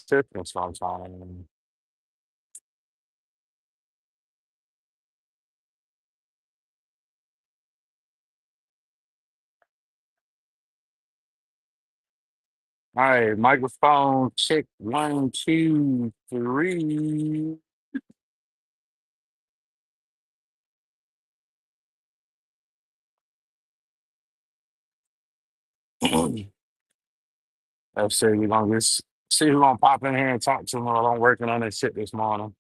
tripping sometimes. All right, microphone check one, two, three. Let's see, we're gonna just see who's gonna pop in here and talk to me while I'm working on this shit this morning.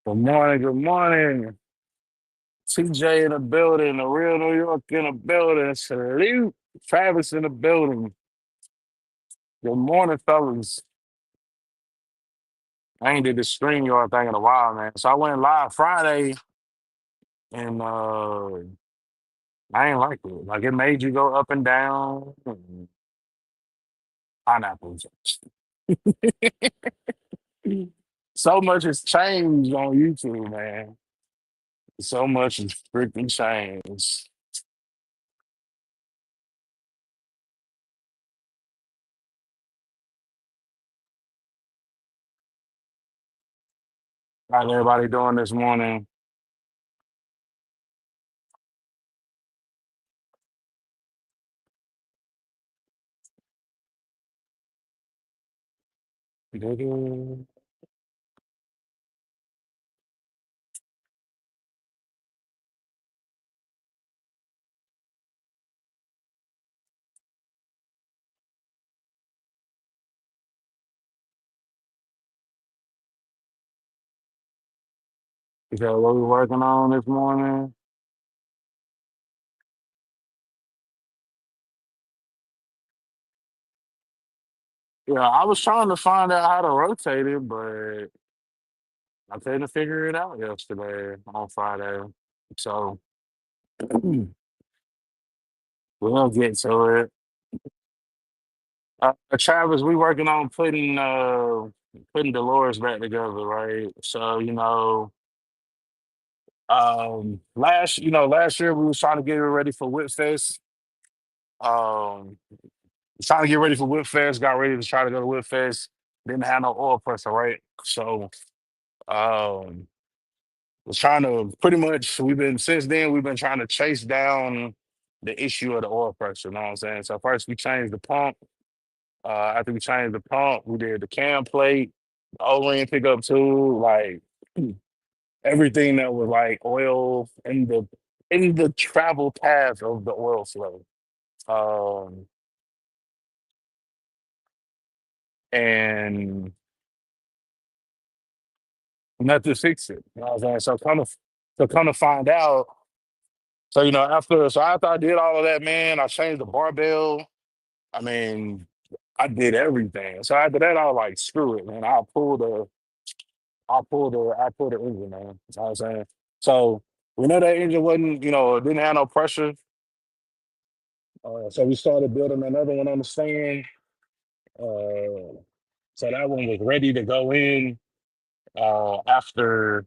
Good morning, good morning. TJ in the building, the real New York in the building. Salute. Travis in the building. Good morning, fellas. I ain't did the stream yard thing in a while, man. So I went live Friday and I ain't like it. Like it made you go up and down. And pineapples. So much has changed on YouTube, man. So much has freaking changed. How's everybody doing this morning? You got what we working on this morning? Yeah, I was trying to find out how to rotate it, but I couldn't figure it out yesterday on Friday. So we'll get to it. Travis, we working on putting Dolores back together, right? So, last year we was trying to get her ready for Whitfest. Um Trying to get ready for Whitfest, got ready to try to go to Whitfest, didn't have no oil pressure, right? So um was trying to pretty much we've been since then we've been trying to chase down the issue of the oil pressure, you know what I'm saying? So first we changed the pump. After we changed the pump, we did the cam plate, the O-ring pickup too, like everything that was like oil in the travel path of the oil flow. Um and nothing to fix it. You know what I'm saying? So kind of find out. So after I did all of that, man, I changed the barbell. I mean, I did everything. So after that, I was like, screw it, man. I pulled the engine, man. You know what I'm saying? So we know that engine wasn't, it didn't have no pressure. So we started building another one on the stand. Uh, so that one was ready to go in after.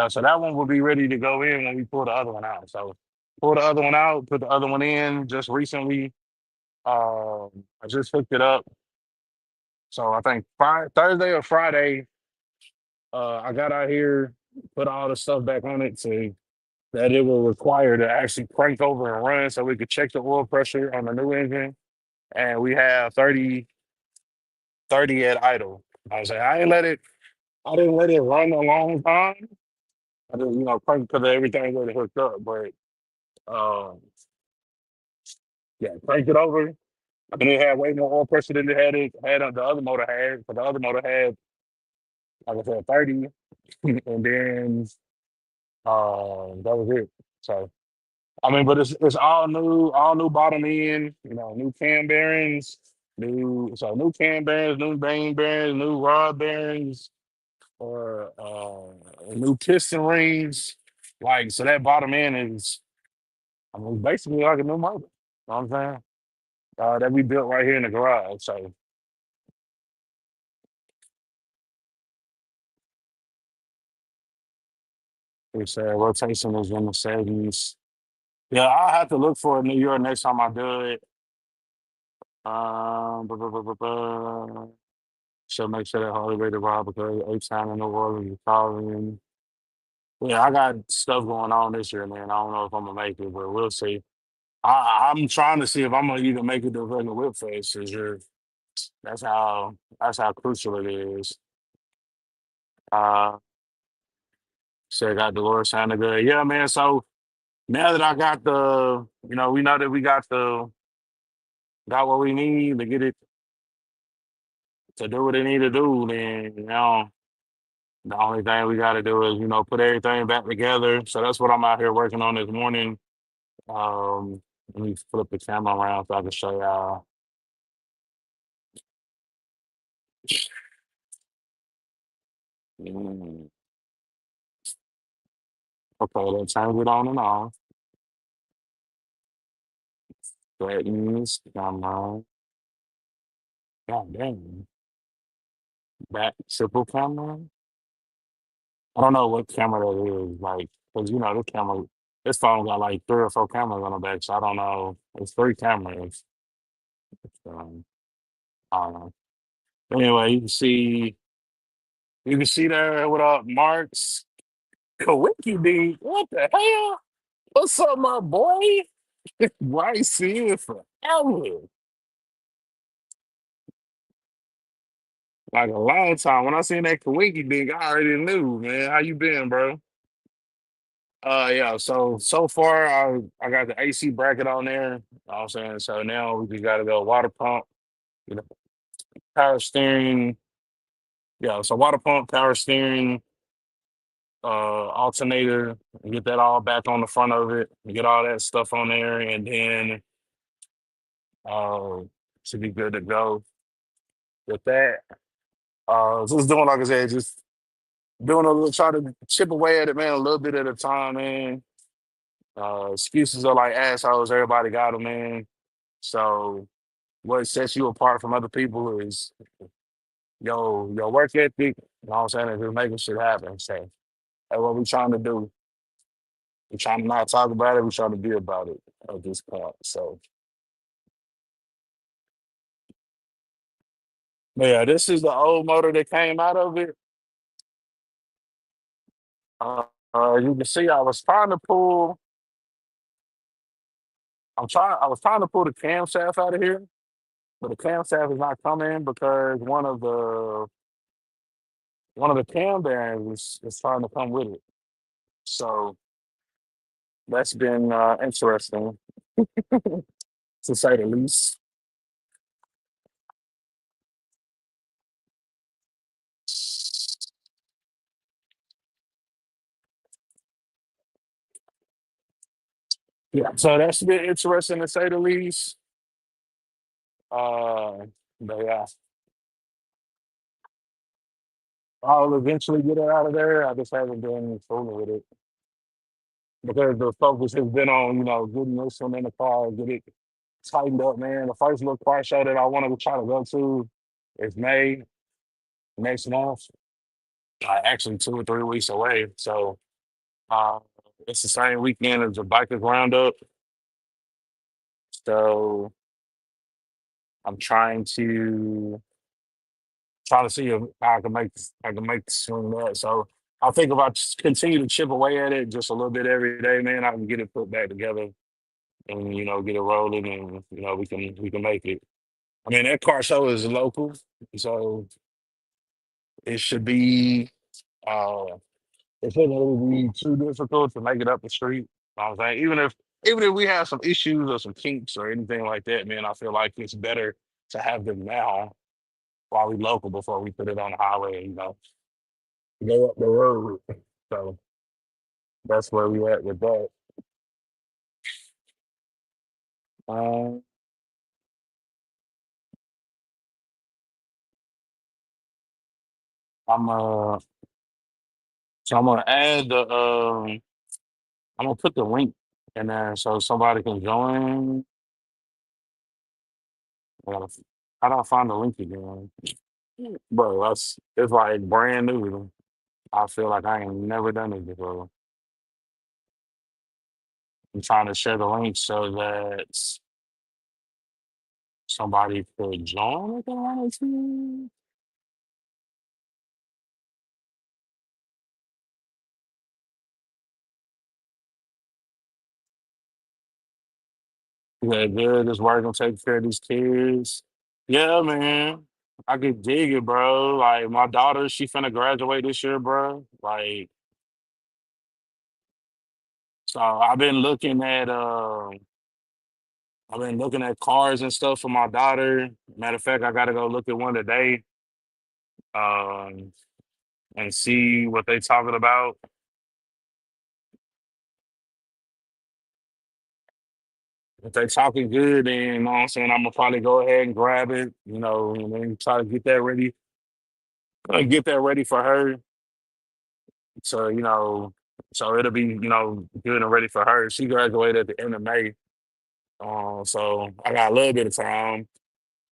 So that one will be ready to go in when we pull the other one out. So pull the other one out, put the other one in just recently. I just hooked it up. So I think Thursday or Friday, I got out here, put all the stuff back on it to that it will require to actually crank over and run so we could check the oil pressure on the new engine. And we have 30 at idle. I was like, I didn't let it run a long time. I just, crank because everything was hooked up. But um, yeah, crank it over. I mean, it had way more oil pressure than the other motor had. But the other motor had, like I said, 30, and then that was it. So I mean, but it's all new bottom end. New cam bearings, new cam bearings, new main bearings, new rod bearings, or new piston rings. Like so, that bottom end is, I mean, basically like a new motor. You know what I'm saying? That we built right here in the garage. So It's rotation is in the 70s. Yeah, I'll have to look for New York next time I do it. Blah, blah, blah, blah, blah. So make sure that Harley Rated Rob because A-Town in New Orleans is calling. Yeah, I got stuff going on this year, man. I don't know if I'm gonna make it, but we'll see. I'm trying to see if I'm gonna even make it to regular whip fest this year. That's how crucial it is. Uh, so I got Dolores sounding good. Yeah, man. So now that I got we know that we got what we need to get it to do what it need to do. Then the only thing we got to do is put everything back together. So that's what I'm out here working on this morning. Let me flip the camera around so I can show y'all. Mm, Okay, let's turn it on and off. Settings, camera. God damn. Back triple camera. I don't know what camera that is, like, because this phone got like three or four cameras on the back, so I don't know. It's three cameras. Um, I don't know. Anyway, you can see there what up, Marks. Kawiki D. What the hell? What's up, my boy? Why you see you forever? Like a long time. When I seen that Kawiki D, I already knew, man. How you been, bro? Yeah, so far I got the AC bracket on there. You know what I'm saying? So now we just gotta go water pump, you know, power steering. Yeah, so water pump, power steering, alternator, and get that all back on the front of it, and get all that stuff on there, and then uh should be good to go with that. Just doing like I said, just doing a little try to chip away at it, man, a little bit at a time, man. Excuses are like assholes, everybody got them, man. So what sets you apart from other people is your work ethic. You know what I'm saying? And just making shit happen. So that's what we're trying to do. We're trying to not talk about it. We're trying to be about it at this point. So, but yeah, this is the old motor that came out of it. Uh, you can see I was trying to pull. I was trying to pull the camshaft out of here, but the camshaft is not coming because one of the cam bearings is trying to come with it. So that's been interesting to say the least. Yeah, so that's been interesting to say the least. Uh, but yeah, I'll eventually get it out of there. I just haven't been fooling with it because the focus has been on, getting this one in the car, get it tightened up, man. The first little car show that I want to try to go to is May next month, actually 2 or 3 weeks away. So uh, it's the same weekend as the Bikers Roundup. So I'm trying to see if I can make the swing that. So I think if I just continue to chip away at it just a little bit every day, man, I can get it put back together and get it rolling, and we can make it. I mean, that car show is local, so it should be uh it shouldn't really be too difficult to make it up the street. You know what I'm saying, even if we have some issues or some kinks or anything like that, man, I feel like it's better to have them now while we local before we put it on the highway, go up the road. So that's where we at with that. Um, I'm so I'm gonna add I'm gonna put the link in there so somebody can join. Uh, How do I find the link again? Bro, it's like brand new. I feel like I ain't never done it before. I'm trying to share the link so that somebody could join if they wanted to. Yeah, good. Just working, taking care of these kids. Yeah, man. I could dig it, bro. Like my daughter, she finna graduate this year, bro. Like, so I've been looking at cars and stuff for my daughter. Matter of fact, I gotta go look at one today, um, and see what they talking about. If they talking good, then you know what I'm saying, I'm gonna probably go ahead and grab it, and then try to get that ready for her. So, so it'll be, good and ready for her. She graduated at the end of May. So I got a little bit of time,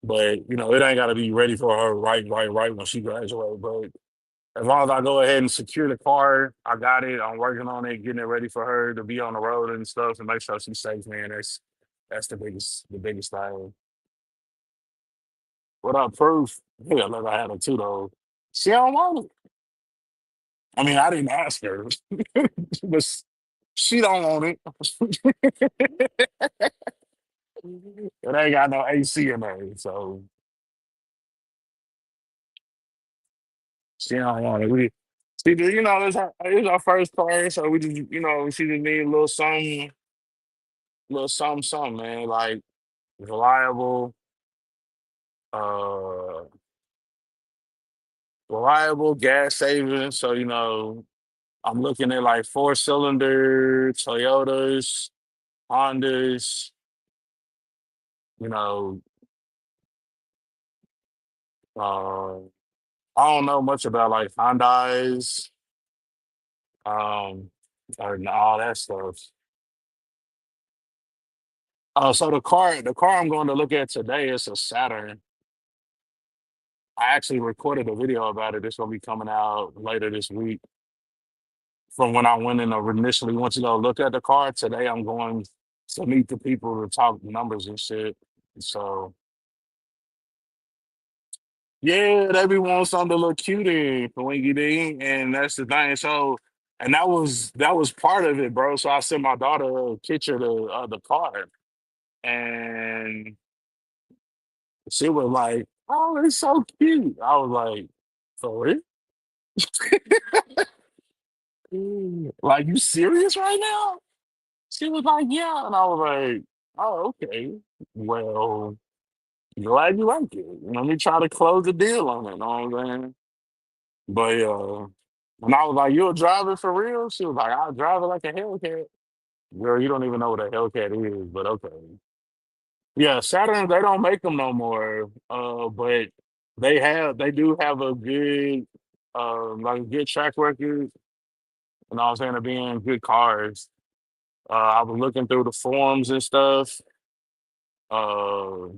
but it ain't gotta be ready for her right when she graduates. But as long as I go ahead and secure the car, I got it. I'm working on it, getting it ready for her to be on the road and stuff, and make sure she's safe, man. That's the biggest thing. What up, proof? Yeah, look, I had her too though. She don't want it. I mean, I didn't ask her, but she don't want it. It ain't got no AC in there, so she don't want it. She just, it's our first car, so we just, she just need something, man. Like reliable, uh, reliable gas saving. So I'm looking at like 4-cylinder Toyotas, Hondas. You know, uh, I don't know much about like Hondas, um, and all that stuff. Oh, so the car I'm going to look at today is a Saturn. I actually recorded a video about it. It's gonna be coming out later this week. From when I went in initially went to go look at the car. Today I'm going to meet the people to talk numbers and shit. So yeah, they be wanting something to look cute in for Winky D, and that's the thing. So, and that was part of it, bro. So I sent my daughter a picture of the car, and she was like, "Oh, it's so cute." I was like, "For real? Like, you serious right now?" She was like, "Yeah," and I was like, "Oh, okay. Well, glad you like it. Let me try to close the deal on it." Know what I'm saying? But when I was like, "You a driver for real?" She was like, "I'll drive it like a Hellcat." Girl, you don't even know what a Hellcat is, but okay. Yeah, Saturn, they don't make them no more. But they do have a good, like a good track record. You know what I'm saying, of being good cars. I was looking through the forums and stuff. Uh,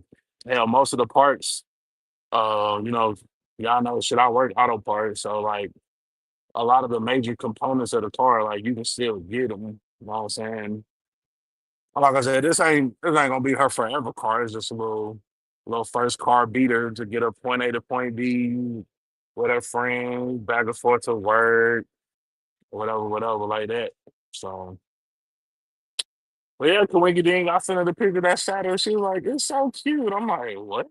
hell, most of the parts, uh, you know, y'all know shit. I work auto parts, so like a lot of the major components of the car, like you can still get them. You know what I'm saying? Like I said, this ain't gonna be her forever car. It's just a little first car beater to get her point A to point B with her friend, back and forth to work, whatever like that. So, but yeah, Kawinky Ding, I sent her the picture of that Saturday. She was like, "It's so cute." I'm like, "What?"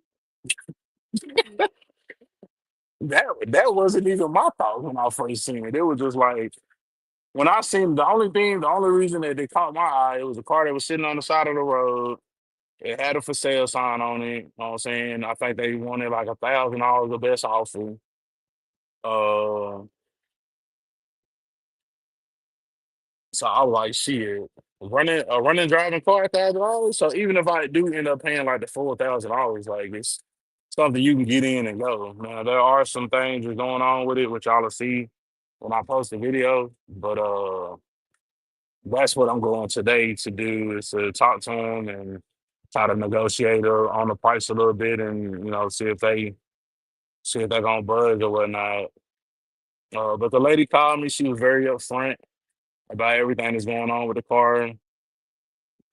That wasn't even my thought when I first seen it. It was just like when I seen the only reason that they caught my eye, it was a car that was sitting on the side of the road. It had a for sale sign on it. You know what I'm saying? I think they wanted like $1,000 the best offer. Uh, so I was like, shit, running driving car $1,000. So even if I do end up paying like the full $1,000, like it's something you can get in and go. Now there are some things that's going on with it, which y'all will see when I post the video. But that's what I'm going today to do is to talk to them and try to negotiate on the price a little bit and see if they're gonna budge or whatnot. But the lady called me. She was very upfront about everything that's going on with the car.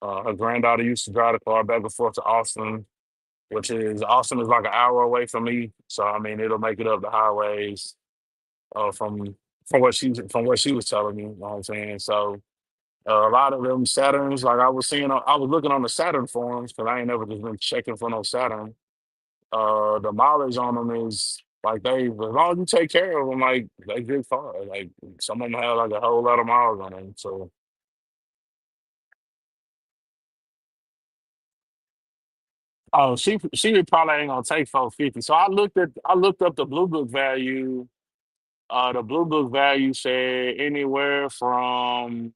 Her granddaughter used to drive the car back and forth to Austin, which is Austin is like an hour away from me. So I mean, it'll make it up the highways from what she was telling me. You know what I'm saying? So a lot of them Saturns, like I was looking on the Saturn forums because I ain't never just been checking for no Saturn. The mileage on them is like as long as you take care of them, like they good cars. Like some of them have like a whole lot of miles on them. So oh, she probably ain't gonna take 450. So I looked up the Blue Book value. The Blue Book value said anywhere from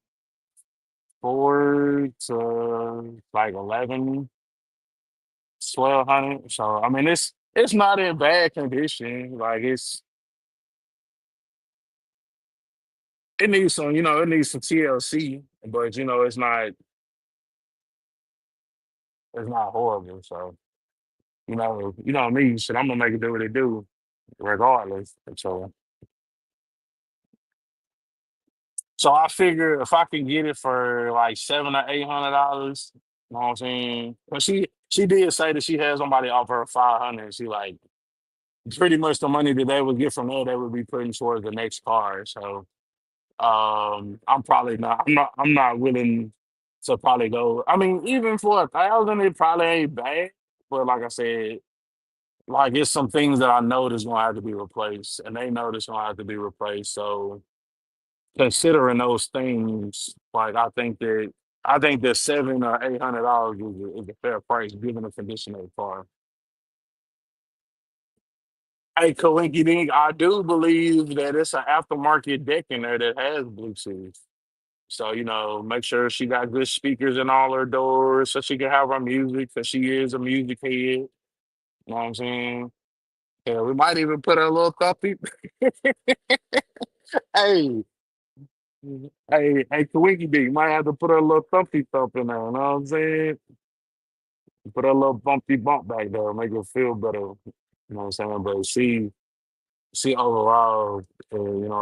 4 to like 11, 1,200. So I mean it's not in bad condition. Like it needs some, it needs some TLC, but it's not horrible. So, me, shit, I'm gonna make it do what it do, regardless. So I figure if I can get it for like $700 or $800, you know what I'm saying? But she did say that she had somebody offer her 500. She like pretty much the money that they would get from there, they would be putting towards the next car. So I'm not willing to probably go. I mean, even for 1,000, it probably ain't bad. But like I said, like it's some things that I know that's gonna have to be replaced, and they know that's gonna have to be replaced. So considering those things, like I think that $700 or $800 is a fair price given the condition of the car. Hey, Coinky Dink, I do believe that it's an aftermarket deck in there that has Bluetooth. So, make sure she got good speakers in all her doors so she can have her music because she is a music head. You know what I'm saying? Yeah, we might even put her a little thumpy. Hey, hey, Kawiki D, you might have to put her a little thumpy thump in there. You know what I'm saying? Put her a little bumpy bump back there, make her feel better. You know what I'm saying? But she overall,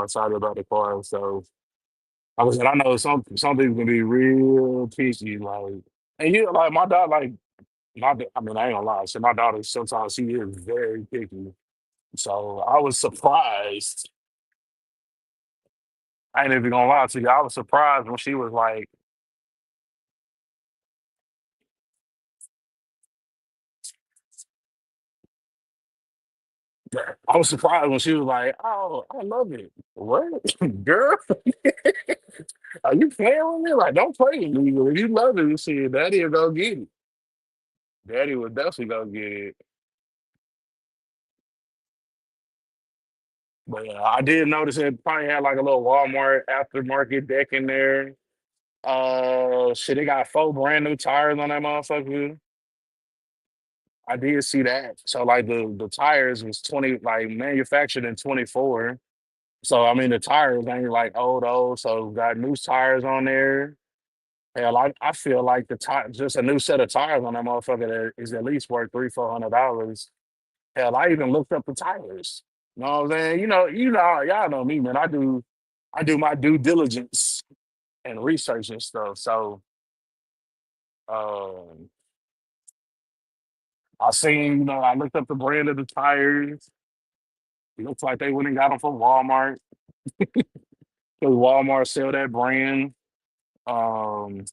excited about the car. So, like I said, I know some people can be real picky, like, and like my dog, like I mean, I ain't gonna lie. So my daughter sometimes she is very picky. So I was surprised. I ain't even gonna lie to you. I was surprised when she was like, I was surprised when she was like, "Oh, I love it." What, girl? Are you playing with me? Like, don't play with me. If you love it, shit, Daddy will go get it. Daddy will definitely go get it. But I did notice it probably had like a little Walmart aftermarket deck in there. Shit, they got four brand new tires on that motherfucker. I did see that. So like the tires was 20, like manufactured in 24. So I mean the tires ain't like old, so got new tires on there. Hell, I feel like the tire just a new set of tires on that motherfucker that is at least worth $300, $400. Hell, I even looked up the tires. You know what I'm saying? Y'all know me, man. I do my due diligence and research and stuff. So um I looked up the brand of the tires. It looks like they went and got them from Walmart because Walmart sell that brand. Um,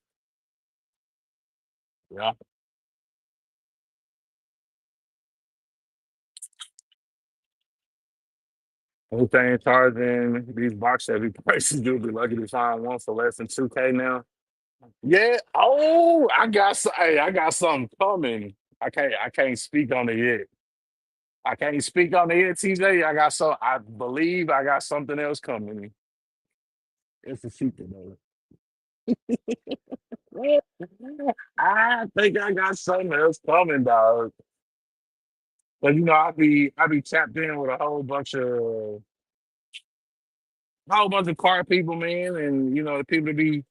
yeah, everything charging these box heavy prices. You'll be lucky to find one for less than 2K now. Yeah. Oh, hey, I got something coming. I can't speak on it yet. I can't speak on it yet, TJ. I believe I got something else coming. It's a secret though. I think I got something else coming, dog. But I be tapped in with a whole bunch of car people, man, and the people that be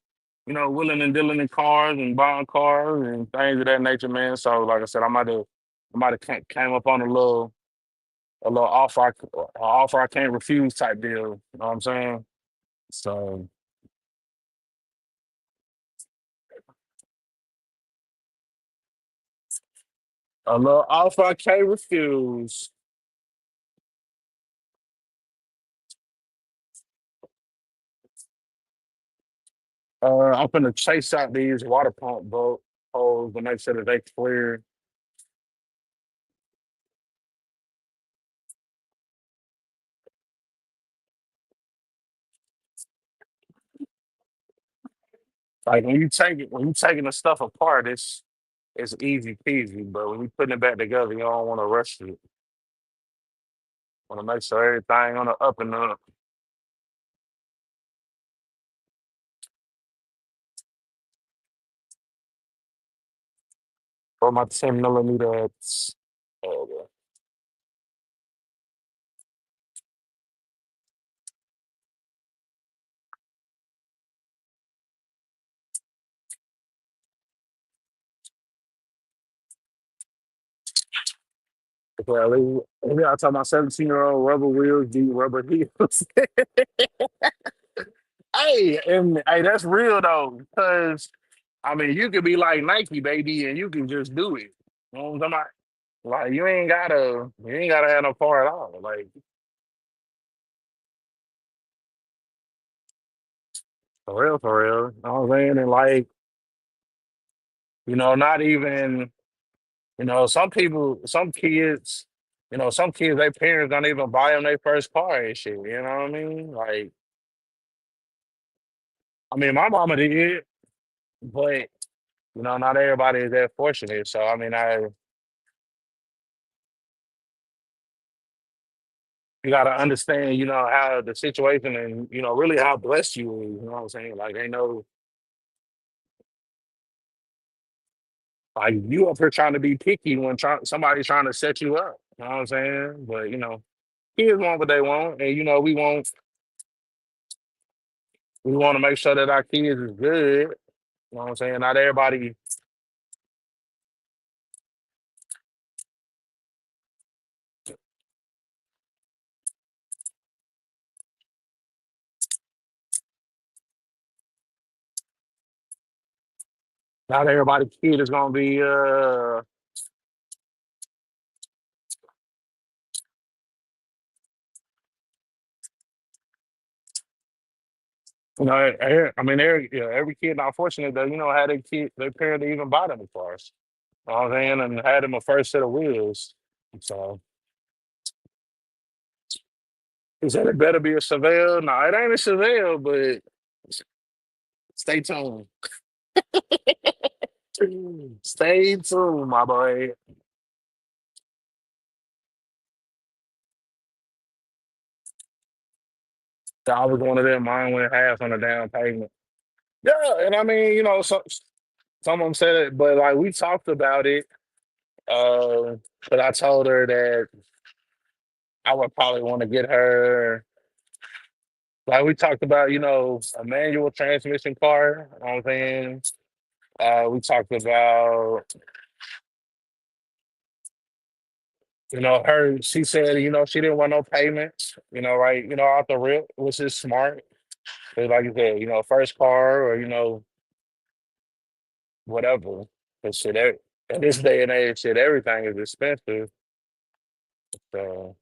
willing and dealing in cars and buying cars and things of that nature, man. So like I said, I might have came up on a little offer I can't refuse type deal. You know what I'm saying? So A little Alpha K refuse. I'm gonna chase out these water pump boat holes to make sure that they clear. Like when you taking the stuff apart, it's easy peasy. But when you putting it back together, you don't want to rush it. Want to make sure everything on the up and up. For my 10 millimeter, oh, well, maybe I tell my 17-year-old rubber wheels, be rubber heels. Hey, and hey, that's real though, because I mean, you could be like Nike, baby, and you can just do it. You know what I'm talking about? Like you ain't gotta have no car at all. Like for real. You know what I'm saying? And like, not even, some kids, some kids, their parents don't even buy them their first car and shit. You know what I mean? Like, I mean, my mama did, but not everybody is that fortunate. So I mean, you gotta understand, how the situation and really how blessed you is. You know what I'm saying? Like they know, like you up here trying to be picky when somebody's trying to set you up. You know what I'm saying? But kids want what they want, and we want to make sure that our kids is good. You know what I'm saying? Not everybody kid is gonna be I mean every kid not fortunate that had their parent to even buy them cars. You know what I'm saying? And had them a first set of wheels. So he said it better be a Chevelle. No, it ain't a Chevelle, but stay tuned. Stay tuned, my boy. I was one of them. Mine went half on the down payment. Yeah, and I mean, some of them said it, but like we talked about it. Uh, but I told her that I would probably want to get her. Like we talked about, a manual transmission car. You know what I'm saying? We talked about, her. She said, she didn't want no payments. Right? Out the rip, which is smart. 'Cause like you said, first car or whatever. Cause shit, at this day and age, shit, everything is expensive. So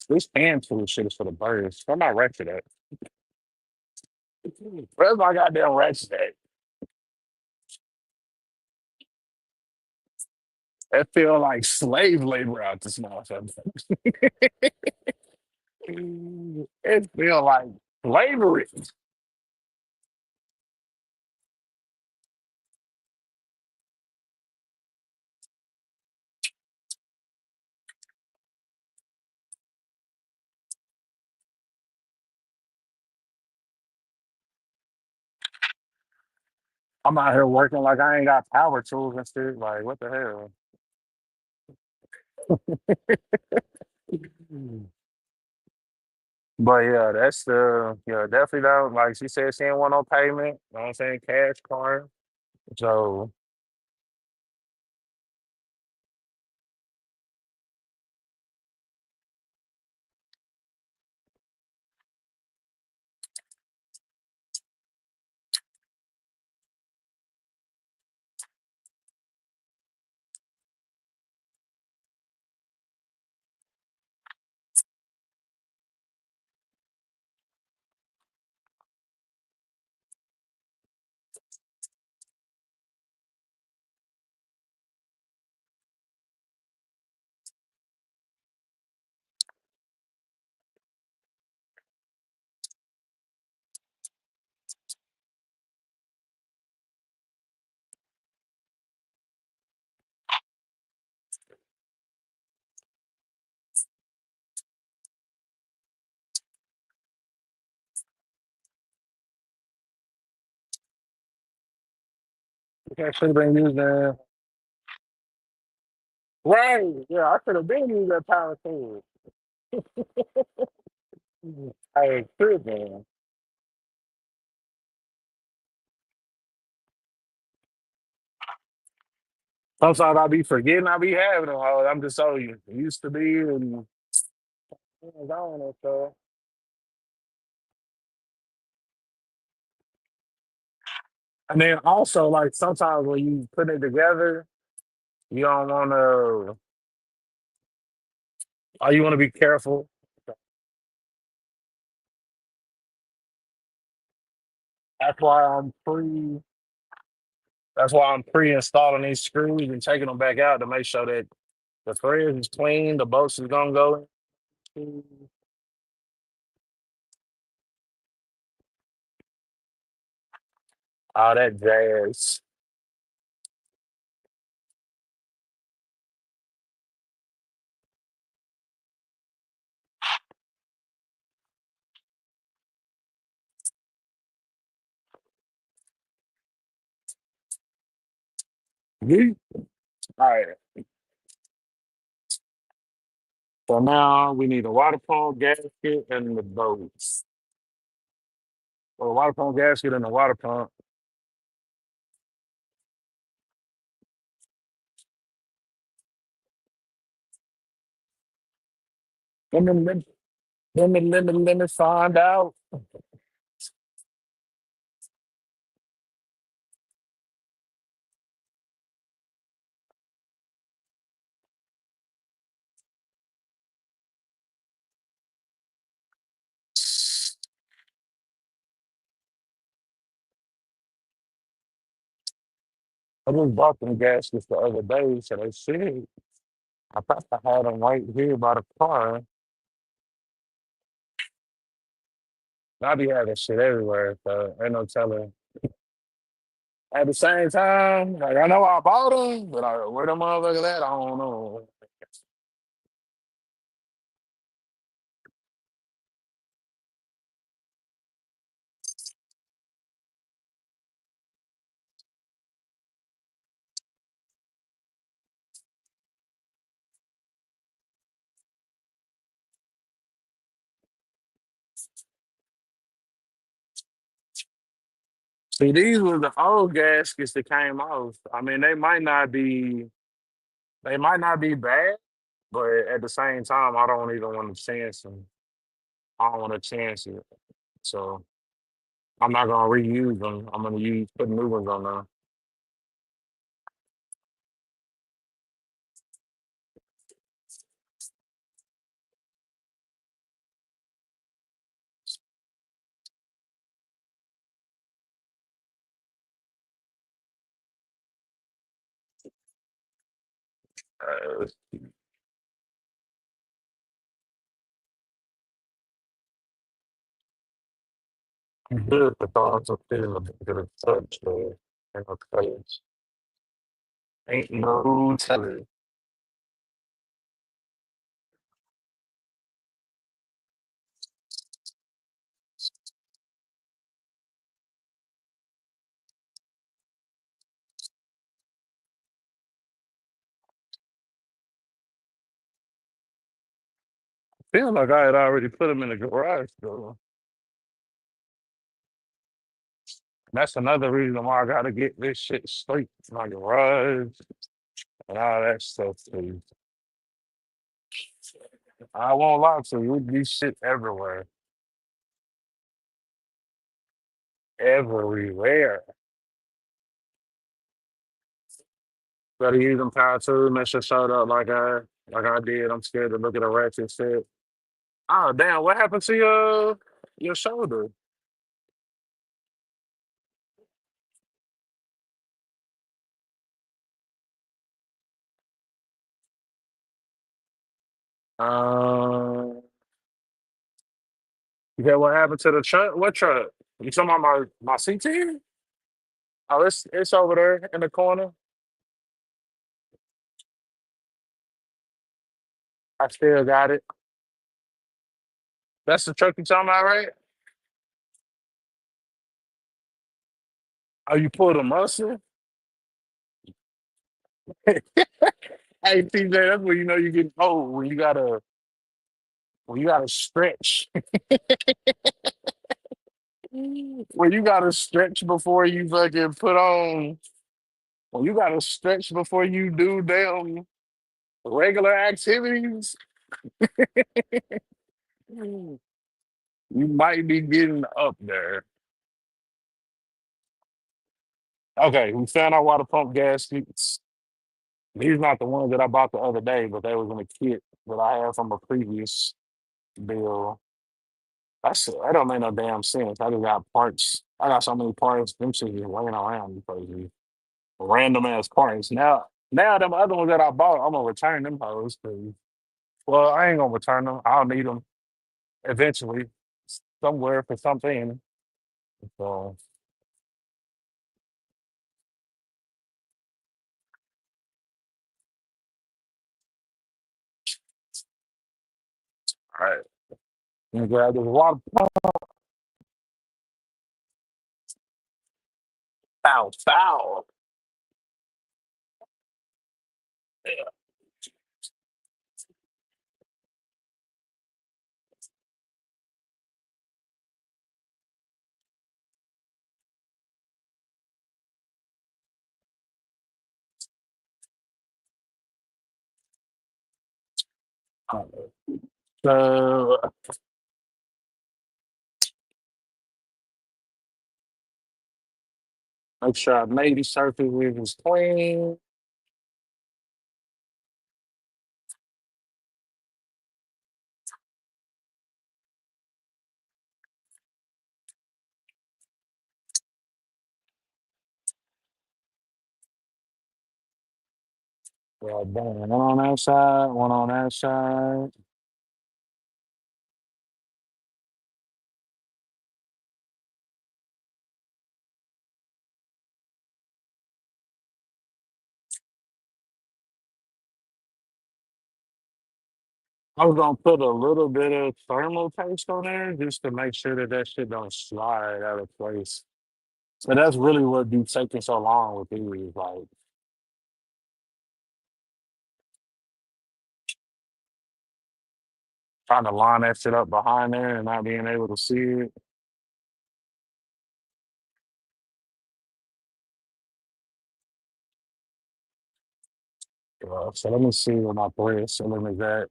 this hand tool shit is for the birds. I'm not ratchet at. Where's my goddamn ratchet at? It feel like slave labor out this motherfucker. It feel like slavery. I'm out here working like I ain't got power tools and shit. Like, what the hell? Mm. But yeah, that's the yeah, definitely don't like she said she didn't want no payment. You know what I'm saying? Cash card. So I should have been using right. Yeah, I could have been using that power tool. I could man. Sometimes I be forgetting I be having them. I'm just so used to be and going and stuff. And then also like sometimes when you put it together, you don't wanna or you wanna be careful. That's why I'm pre that's why I'm pre-installing these screws and taking them back out to make sure that the threads is clean, the bolts is gonna go in. All that jazz. Yeah. All right. So now we need a water pump gasket and the bolts. Or a water pump gasket and a water pump. Let me, let me find out. I just bought them gaskets the other day, so they said I thought I had them right here by the car. I be having shit everywhere, so ain't no telling. At the same time, like I know I bought them, but where the motherfuckers at, I don't know. See, these were the old gaskets that came off. I mean, they might not be bad, but at the same time, I don't even want to chance them. I don't want to chance it. So I'm not gonna reuse them. I'm gonna use put new ones on there. Uh, good the thoughts of feeling a bit of touch there. Ain't no colors. Ain't no telling. Feel like I had already put them in the garage though. That's another reason why I gotta get this shit straight. My garage and all that stuff too. I won't lie to you, it be shit everywhere. Everywhere. Better use them power tools, mess your shirt up like I did. I'm scared to look at a ratchet shit. Oh damn, what happened to your shoulder? Uh you get what happened to the truck? What truck? You talking about my CT? Oh, it's over there in the corner. I still got it. That's the truck you talking about, right? Oh, you pulled a muscle? Hey, TJ, that's when you know you're getting old. When you gotta stretch. When you gotta stretch before you fucking put on. When you gotta stretch before you do damn regular activities, you might be getting up there. Okay, we found our water pump gaskets. These not the ones that I bought the other day, but they was in a kit that I had from a previous bill. That don't make no damn sense. I just got parts. I got so many parts. Them shit just laying around because random ass parts. Now them other ones that I bought, I'm gonna return them hoes. 'Cause, well, I ain't gonna return them. I'll need them eventually somewhere for something. So, all right. Let me grab this water. Foul, foul. So make sure I made the surface is clean. Yeah, bang. One on that side, one on that side. I was gonna put a little bit of thermal paste on there just to make sure that that shit don't slide out of place. So that's really what be taking so long with these, like trying to line that shit up behind there and not being able to see it. So let me see where my thread sealing is at.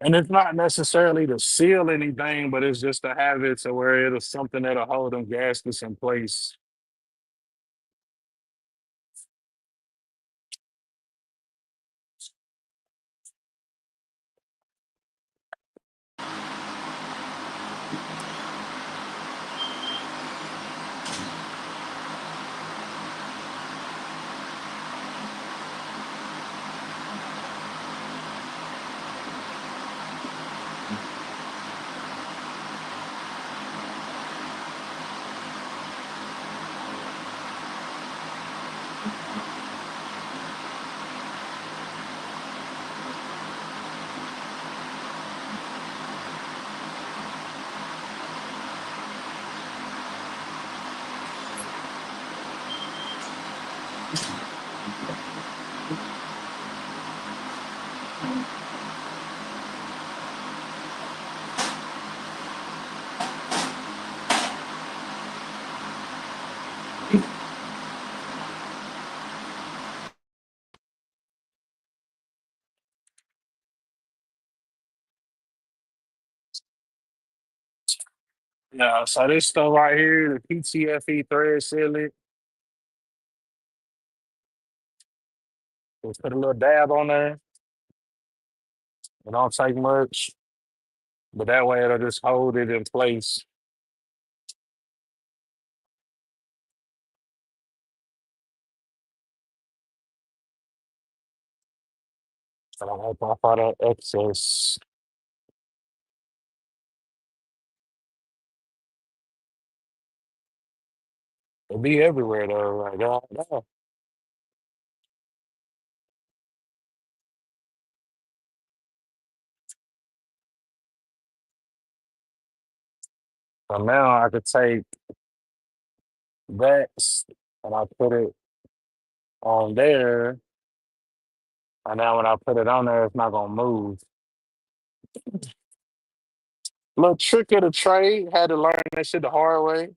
And it's not necessarily to seal anything, but it's just to have it to where it'll something that'll hold them gaskets in place. Yeah, so this stuff right here, the PTFE thread sealant, just put a little dab on there. It don't take much, but that way it'll just hold it in place. So I don't wipe off all that excess. It'll be everywhere though. Like, oh. So now I could take that and I put it on there. And now when I put it on there, it's not gonna move. Little trick of the trade, had to learn that shit the hard way.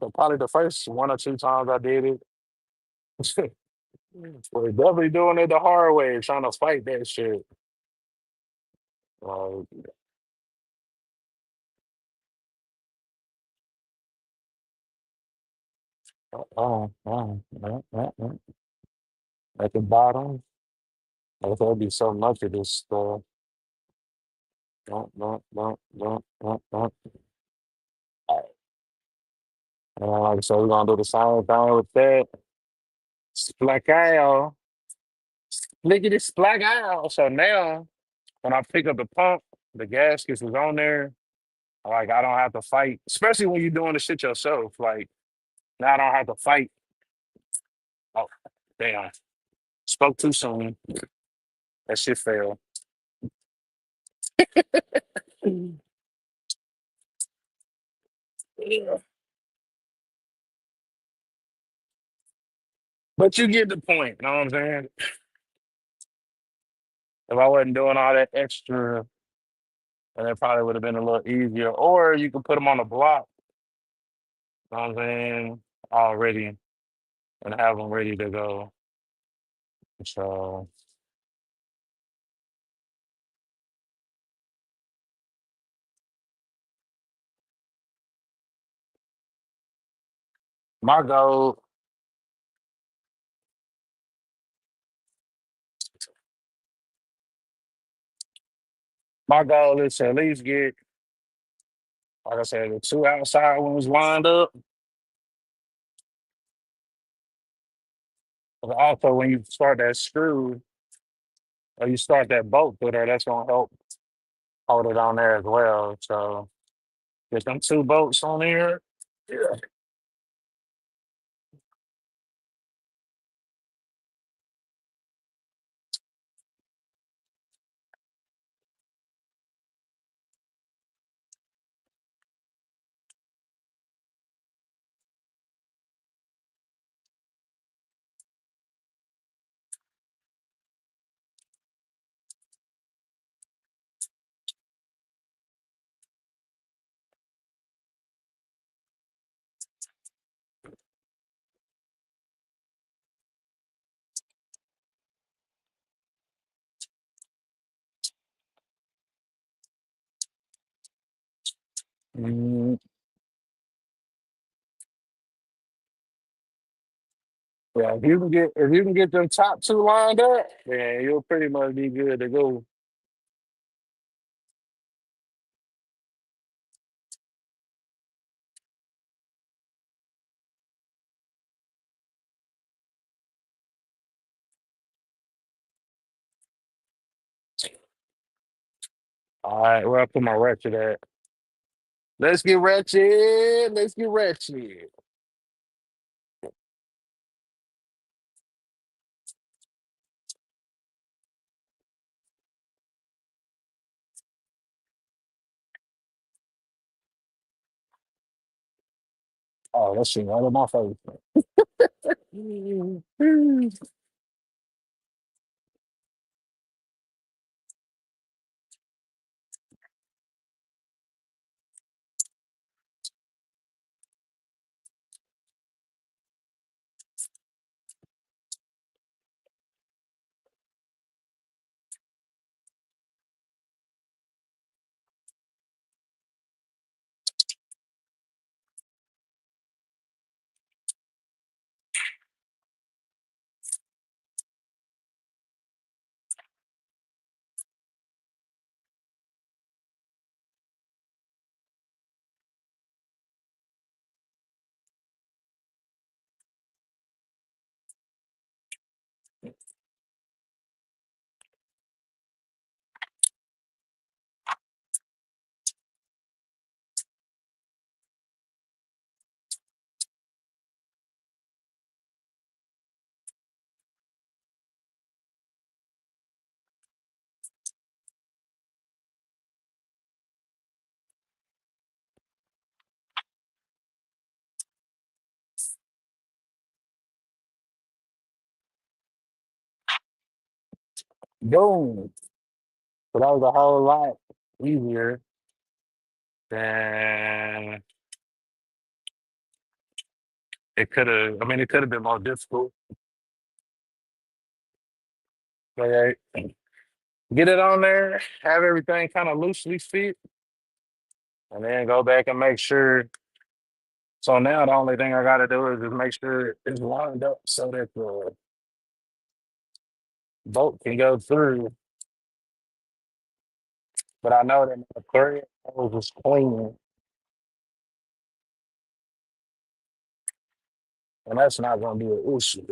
So probably the first one or two times I did it. We're definitely doing it the hard way, trying to fight that shit. Like, at the bottom, there'll be so much of this stuff. And like I said, we're gonna do the same thing with that. Splacao. Look at this splacao. So now when I pick up the pump, the gaskets was on there. Like I don't have to fight, especially when you're doing the shit yourself. Like now I don't have to fight. Oh, damn. Spoke too soon. That shit failed. Yeah. But you get the point, you know what I'm saying? If I wasn't doing all that extra, then it probably would have been a little easier. Or you could put them on the block, you know what I'm saying, already and have them ready to go. So my goal, my goal is to at least get, like I said, the two outside ones lined up. But also, when you start that screw or you start that bolt through there, that's gonna help hold it on there as well. So get them two bolts on there. Yeah. Mhm. Yeah, if you can get them top two lined up, then you'll pretty much be good to go. All right, where I put my ratchet at? Let's get ratchet. Let's get ratchet. Oh, that shit right in my face. Boom. So that was a whole lot easier than it could have. I mean, it could have been more difficult. But get it on there, have everything kind of loosely fit, and then go back and make sure. So now the only thing I got to do is just make sure it's lined up so that the bolt can go through. But I know that the thread hose is clean, and that's not going to be an issue.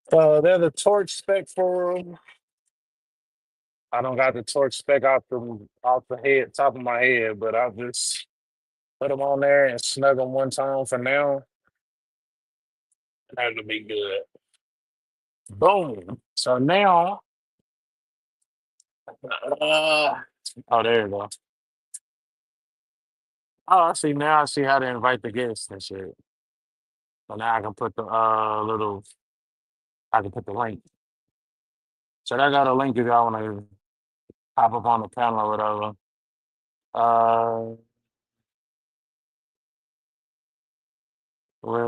They're the torch spec for 'em. I don't got the torch spec off the head top of my head, but I'll just put them on there and snug them one time for now. That'll be good. Boom. So now, uh, oh, there you go. Oh, I see now. I see how to invite the guests and shit. So now I can put the little. I can put the link. So I got a link if y'all want to pop up on the panel or whatever. Uh, where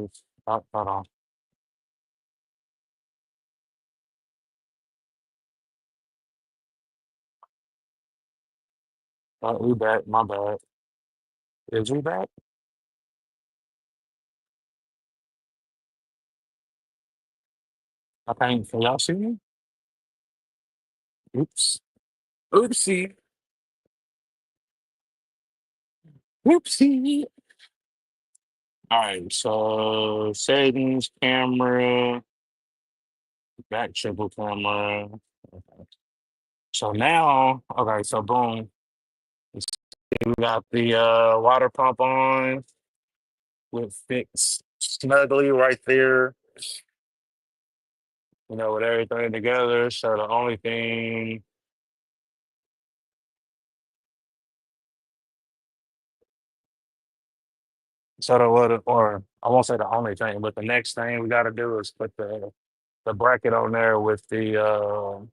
is? Oh, hold on. We back. My bad. Is we back? I think. Can y'all see me? Oops. Oopsie. Oopsie. All right. So settings, camera, back triple camera. Okay. So now, okay. So boom. Let's see, we got the water pump on with fixed snugly right there. With everything together. So the only thing, so the what, or I won't say the only thing, but the next thing we got to do is put the bracket on there with the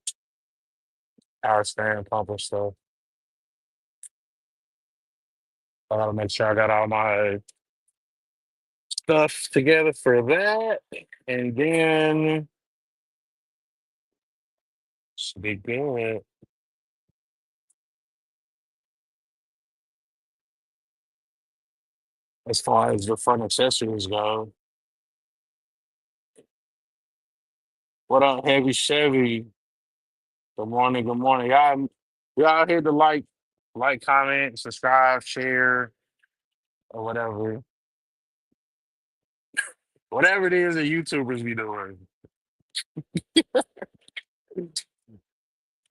power steering pump and stuff. I gotta make sure I got all my stuff together for that, and then should be good as far as the front accessories go. What up, Heavy Chevy? Good morning, good morning. Y'all here to comment, subscribe, share, or whatever. Whatever it is that YouTubers be doing.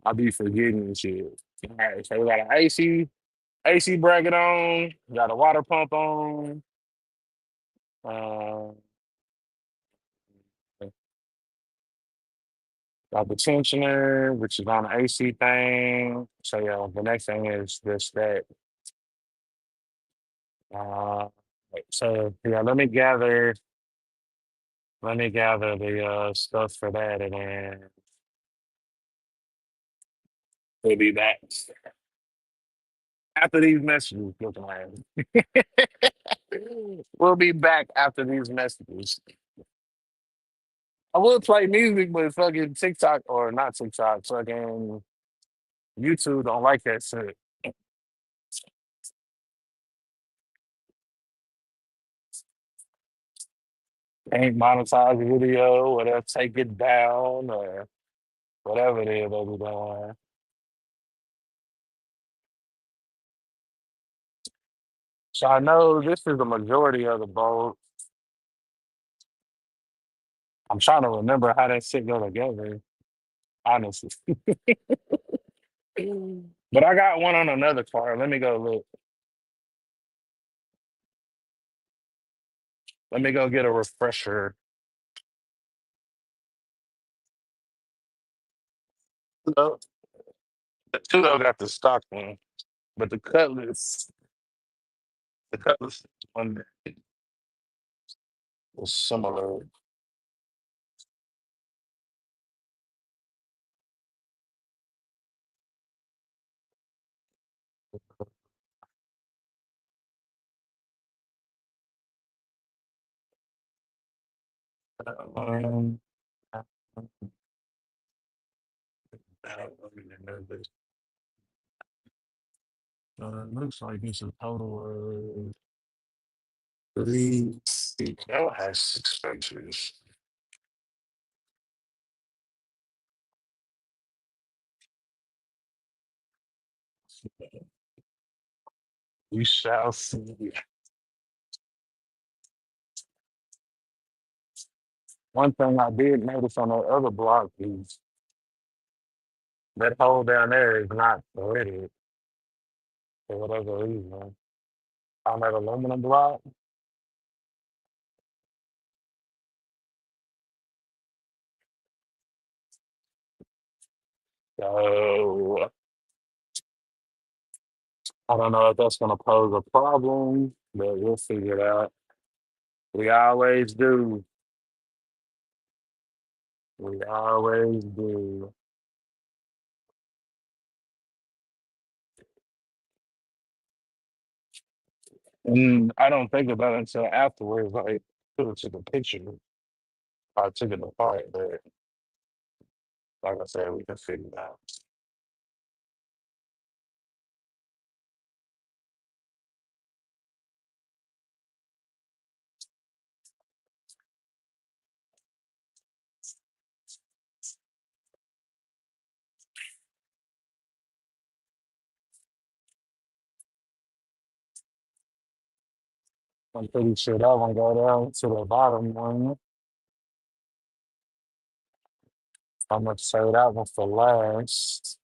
I be forgetting and shit. All right, so we got an AC bracket on, we got a water pump on, uh, got the tensioner, which is on the AC thing. So yeah, the next thing is just that. Uh, so yeah, let me gather the stuff for that, and then we'll be back after these messages. Looking like we'll be back after these messages. I would play music, but fucking TikTok or not TikTok, fucking YouTube don't like that shit. Ain't monetize the video, or they'll take it down, or whatever it is they be doing. So I know this is the majority of the vote. I'm trying to remember how that shit go together, honestly. But I got one on another card. Let me go look. Let me go get a refresher. No, the Tudo got the stock one, but the Cutlass one was similar. Um, it looks like it's a total of three. That one has six pictures. We shall see. One thing I did notice on the other block is that hole down there is not threaded for whatever reason. On that aluminum block. So I don't know if that's gonna pose a problem, but we'll figure it out. We always do. We always do. And I don't think about it until afterwards. Like, should have took a picture. I took it apart, but like I said, we can figure it out. I'm pretty sure that one go down to the bottom one. I'm gonna say that one for last.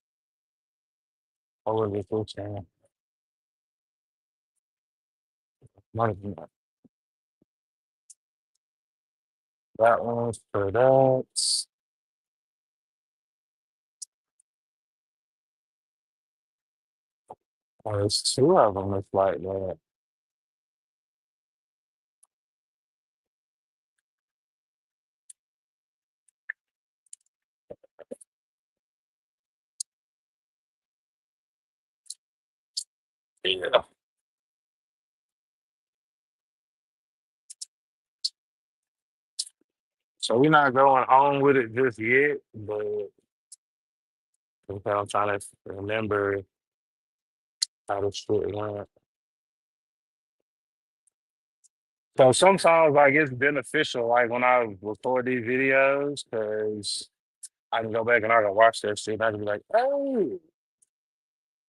Or was it this one? Might have been that one's for that. Oh, there's two of them. It's like that. Yeah. So we're not going on with it just yet, but I'm trying to remember how the shit went. So sometimes like it's beneficial, like when I record these videos, because I can go back and I can watch that shit. And I can be like, oh,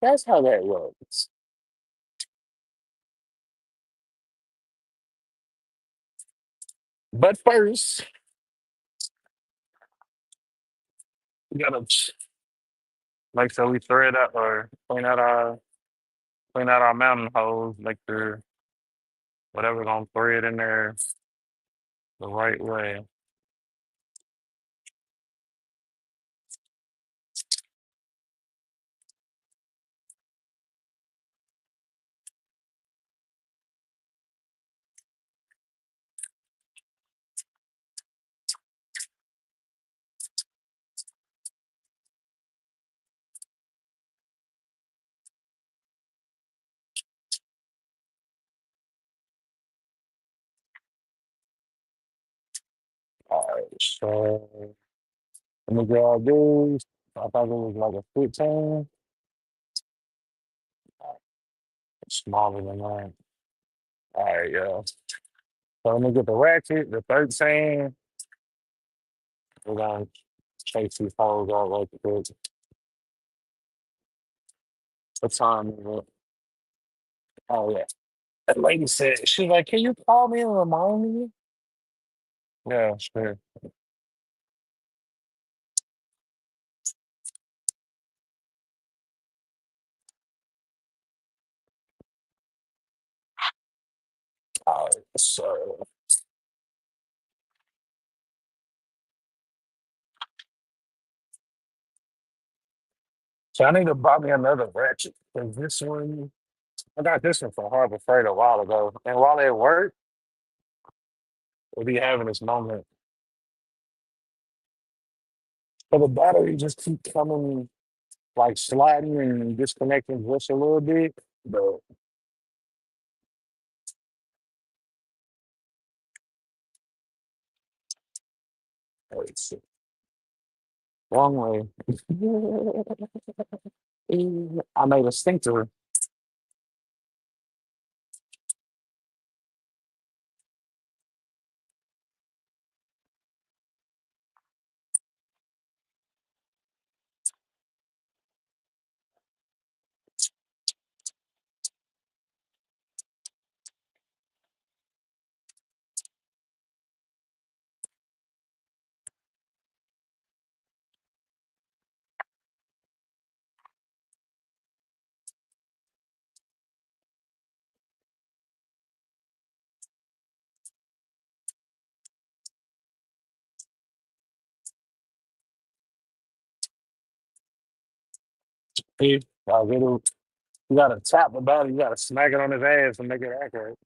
that's how that works. But first, we gotta make sure we thread out or clean out our mountain holes, make sure whatever gonna thread in there the right way. So let me grab these. I thought it was like a 15. It's smaller than that. All right, yeah. So let me get the ratchet, the 13. We're gonna chase these holes out like this. What time is it? Oh yeah. That lady said she's like, "Can you call me and remind me?" Yeah, sure. All right, so I need to buy me another ratchet because this one I got this one from Harbor Freight a while ago, and while it worked, we'll be having this moment. But the battery just keep coming like sliding and disconnecting just a little bit. But wait, shit, wrong way. I made a stinker. See, you gotta tap the battery, you gotta smack it on his ass and make it accurate.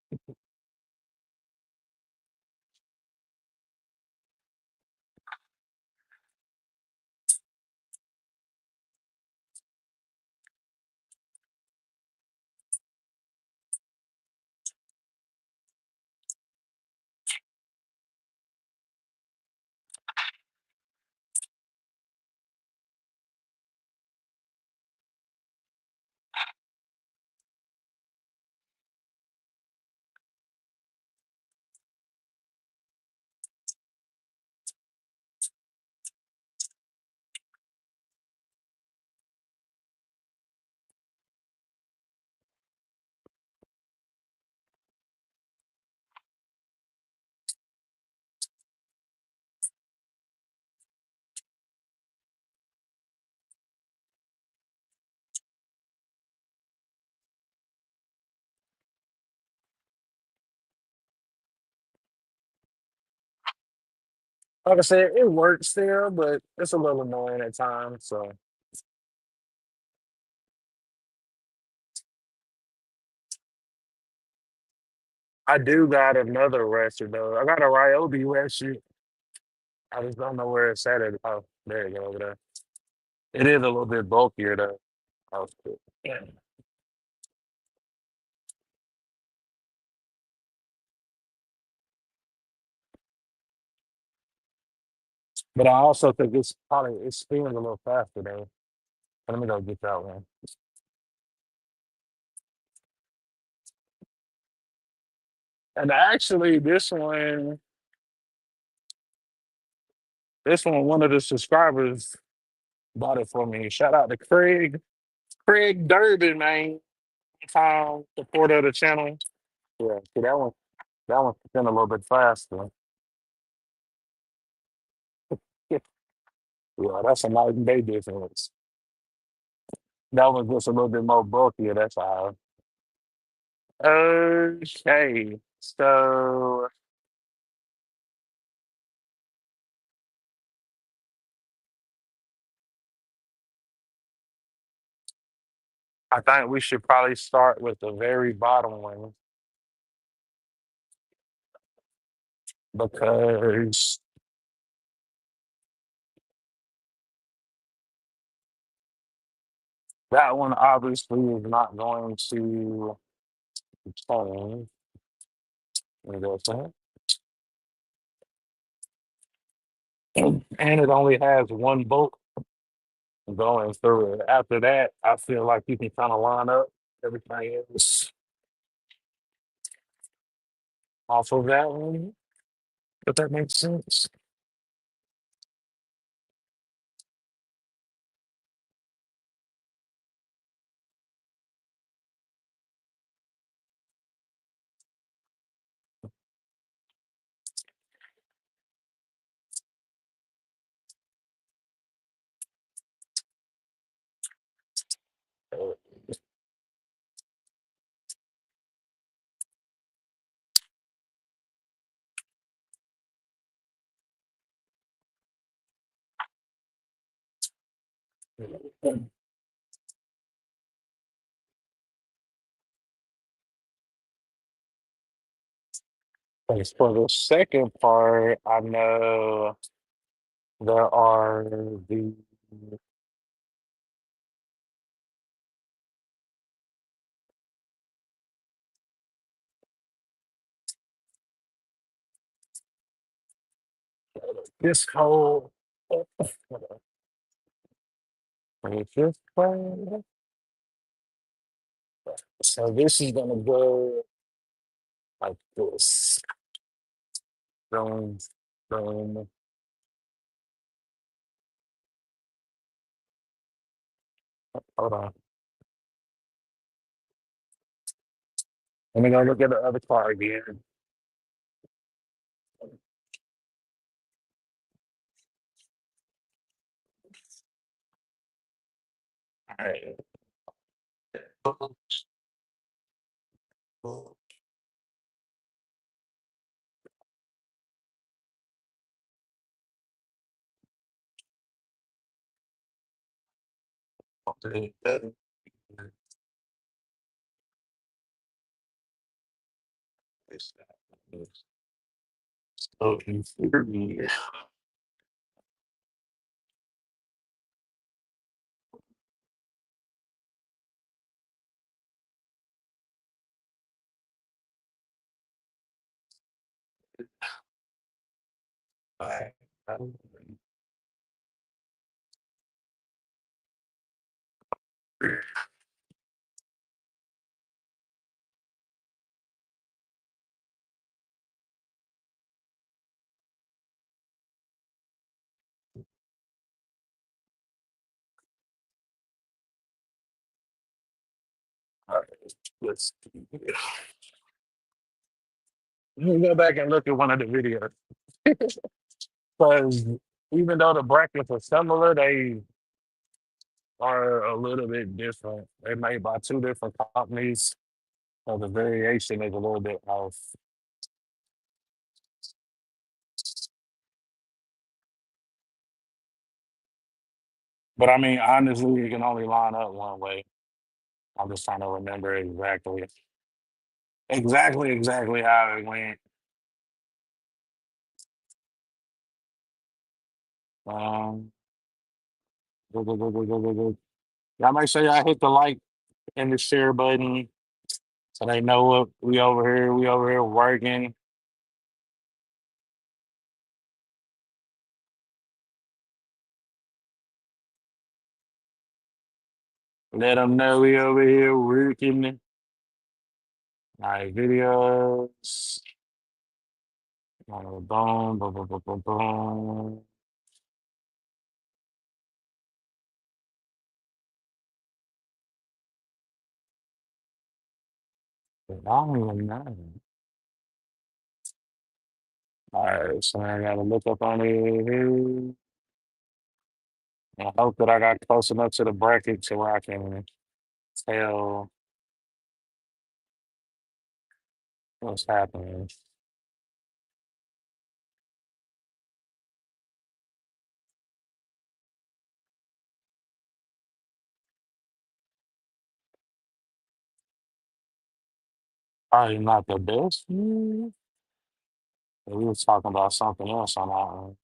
Like I said, it works there, but it's a little annoying at times. So I do got another ratchet though. I got a Ryobi ratchet. I just don't know where it's at. Oh, there you go over there. It is a little bit bulkier though. Oh, shit. Yeah. But I also think it's spinning a little faster though. Let me go get that one. And actually, this one, one of the subscribers bought it for me. Shout out to Craig, Craig Durbin, man. Supporter of the channel. Yeah, see that one's spinning a little bit faster. Yeah, that's a night and day difference. That one's just a little bit more bulkier. That's all. Okay, so I think we should probably start with the very bottom one because that one obviously is not going to change. Let me go to it. and it only has one bolt going through it. After that, I feel like you can kind of line up everything else off of that one. If that makes sense. As for the second part, I know there are the this whole it's this way. So this is gonna go like this. Boom, boom. Hold on. Let me go look at the other car again. All right. So infuriating. All right. Let's let me go back and look at one of the videos. Because even though the brackets are similar, they are a little bit different. They're made by two different companies, so the variation is a little bit off. But I mean, honestly, you can only line up one way. I'm just trying to remember exactly how it went. Um, y'all make sure y'all hit the like and the share button so they know what we over here. We over here working. Let them know we over here working. All right, videos. Boom, boom, boom, boom, boom, boom. I don't even know. All right, so I gotta look up on it. I hope that I got close enough to the bracket to where I can tell what's happening. Probably not the best. We was talking about something else on that one.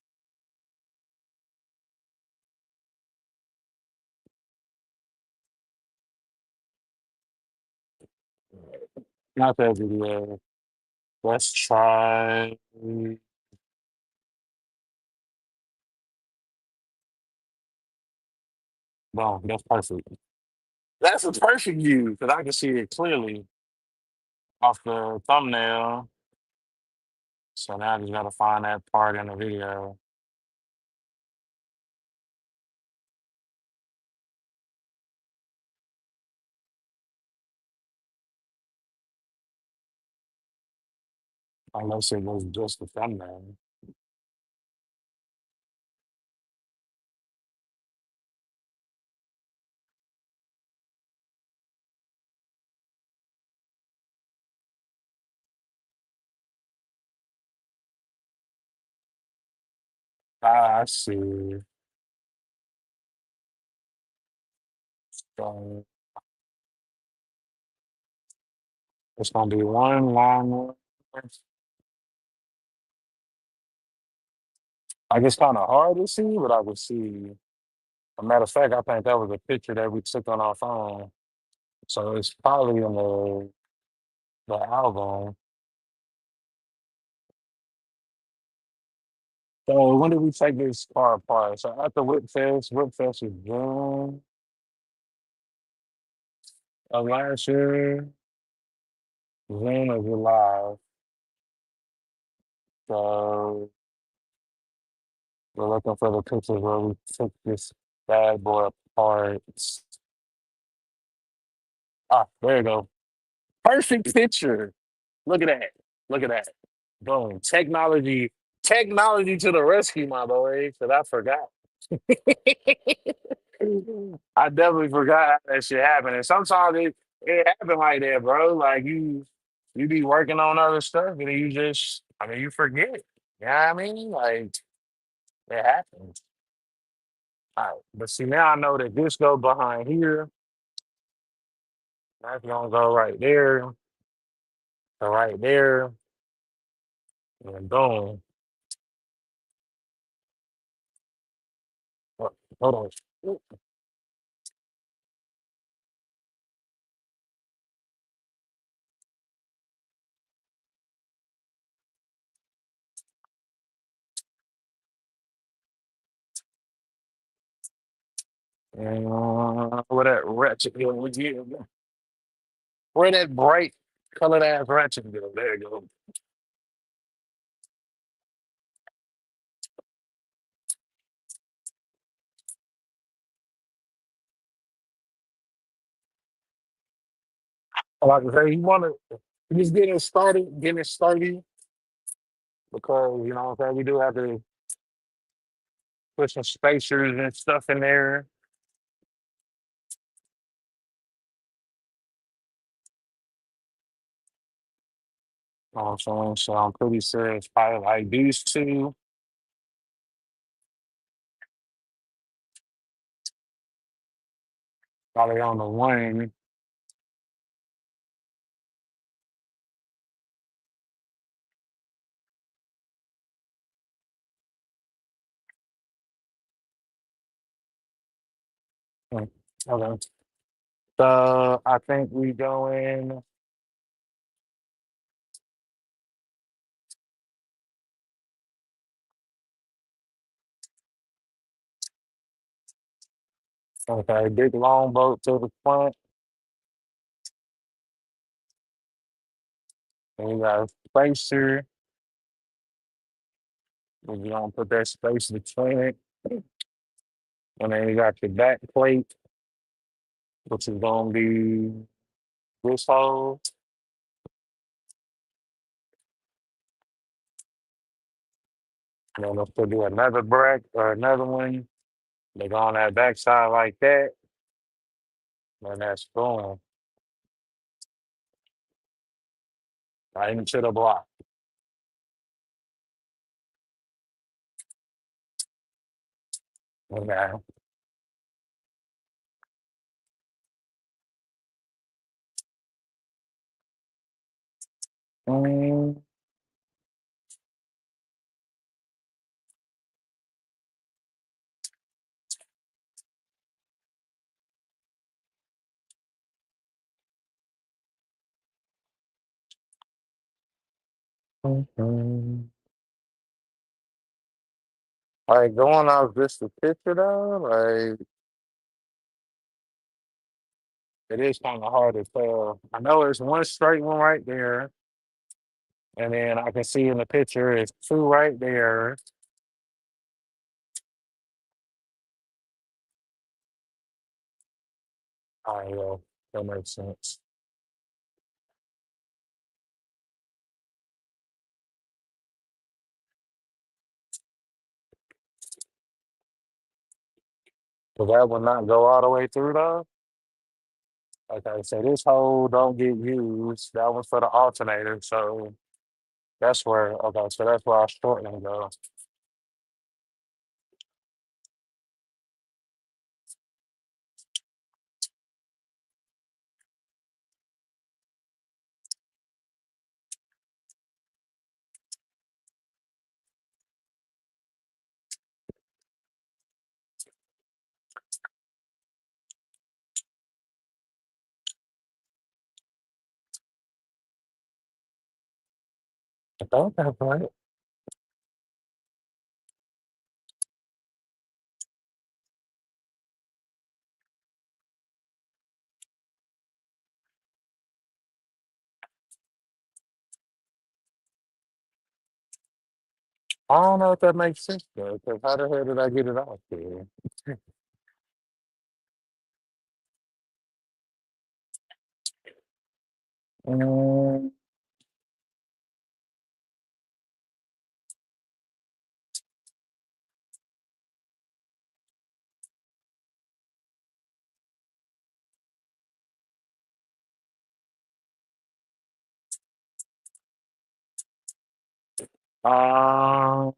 Not that video. Let's try. Boom, that's perfect. That's a perfect view because I can see it clearly off the thumbnail. So now I just gotta find that part in the video. Unless it was just the thumbnail. I see. So it's gonna be one long one. Like it's kind of hard to see, but I can see. A matter of fact, I think that was a picture that we took on our phone. So it's probably in the album. So when did we take this car apart? So after Whip Fest was June of last year, June or July. So we're looking for the pictures where we took this bad boy apart. Ah, there you go. Perfect picture. Look at that. Look at that. Boom. Technology to the rescue, my boy, because I forgot. I definitely forgot how that shit happened. And sometimes it happen like that, bro. Like you be working on other stuff and you just I mean you forget. You know what I mean? Like it happens. All right. But see now I know that this go behind here. That's gonna go right there. So right there. And boom. Oh, hold on. And where that ratchet go? Where that bright colored ass ratchet go? There you go. Like I say, you wanna just getting it started because you know what I'm saying, we do have to put some spacers and stuff in there. You know what I'm saying? So I'm pretty sure it's probably like these two, probably on the wing. Mm, okay. So I think we going okay, big long boat to the front, and you got a spacer. We're gonna put that space between it. And then you got your back plate, which is gonna be this hole. And then if they do another bracket or another one, they go on that backside like that, and that's going right into the block. Okay. Mm, mhm. Like going off just the picture though, like It is kind of hard to tell. I know there's one straight one right there, and then I can see in the picture it's two right there. Oh, yeah, that makes sense. So that will not go all the way through though. Okay, so this hole don't get used. That one's for the alternator. So that's where, okay, so that's where our short one goes. I thought that's right. I don't know if that makes sense though, because how the hell did I get it off there? Mm, uh,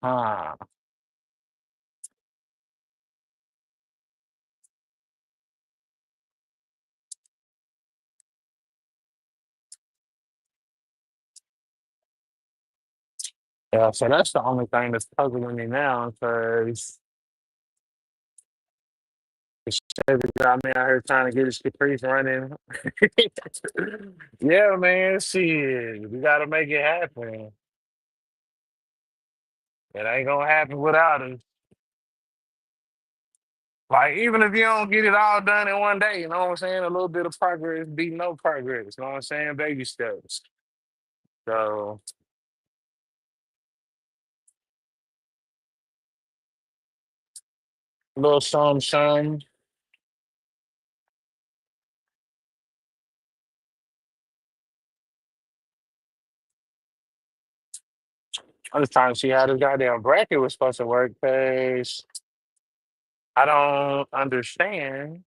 huh. Yeah, so that's the only thing that's puzzling me now, because the Chevy got me out here trying to get his Caprice running. Yeah, man, shit, we gotta make it happen. It ain't gonna happen without him. Like, even if you don't get it all done in one day, you know what I'm saying? A little bit of progress beat no progress, you know what I'm saying? Baby steps. So, a little some. I'm just trying to see how this goddamn bracket was supposed to work, because I don't understand.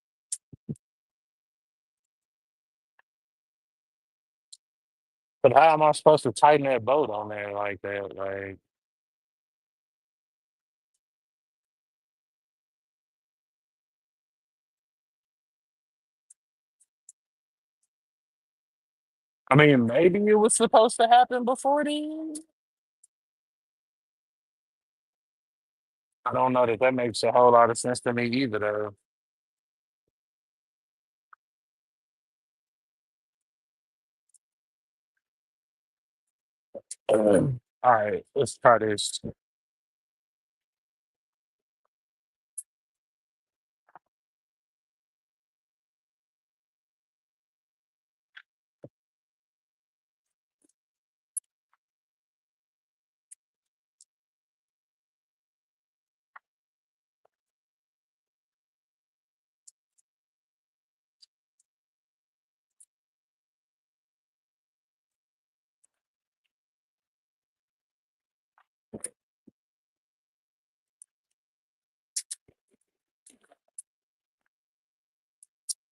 But how am I supposed to tighten that bolt on there like that? Like, I mean, maybe it was supposed to happen before then. I don't know that that makes a whole lot of sense to me either, though. All right, let's try this.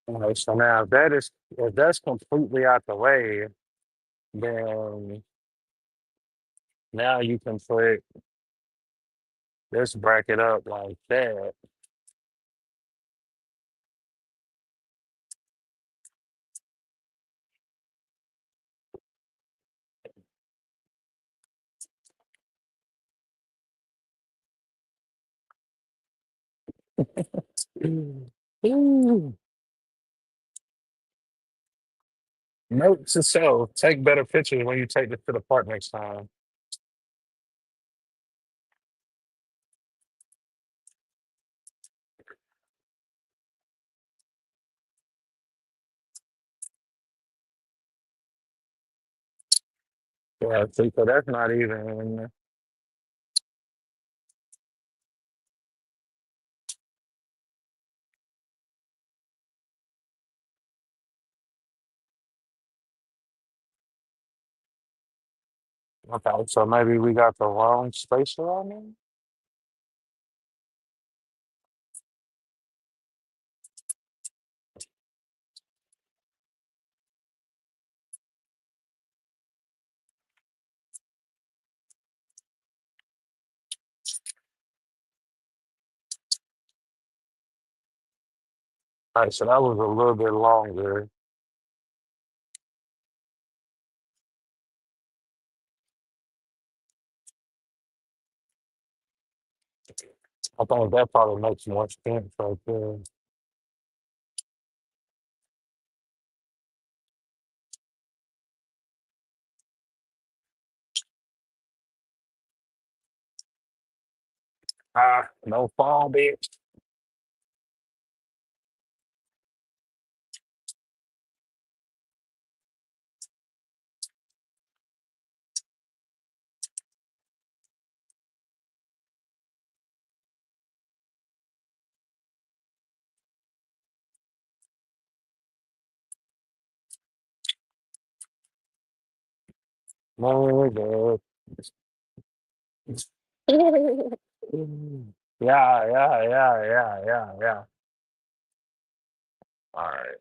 All right, so now if that's completely out the way, then now you can put this bracket up like that. Ooh. Note to self: take better pictures when you take this to the park next time. Yeah, see, so that's not even. Okay, so maybe we got the wrong space around there. All right, so that was a little bit longer. I think that probably makes more sense right there. Ah, no fall, bitch. No, good. Yeah, yeah, yeah, yeah, yeah, yeah. All right.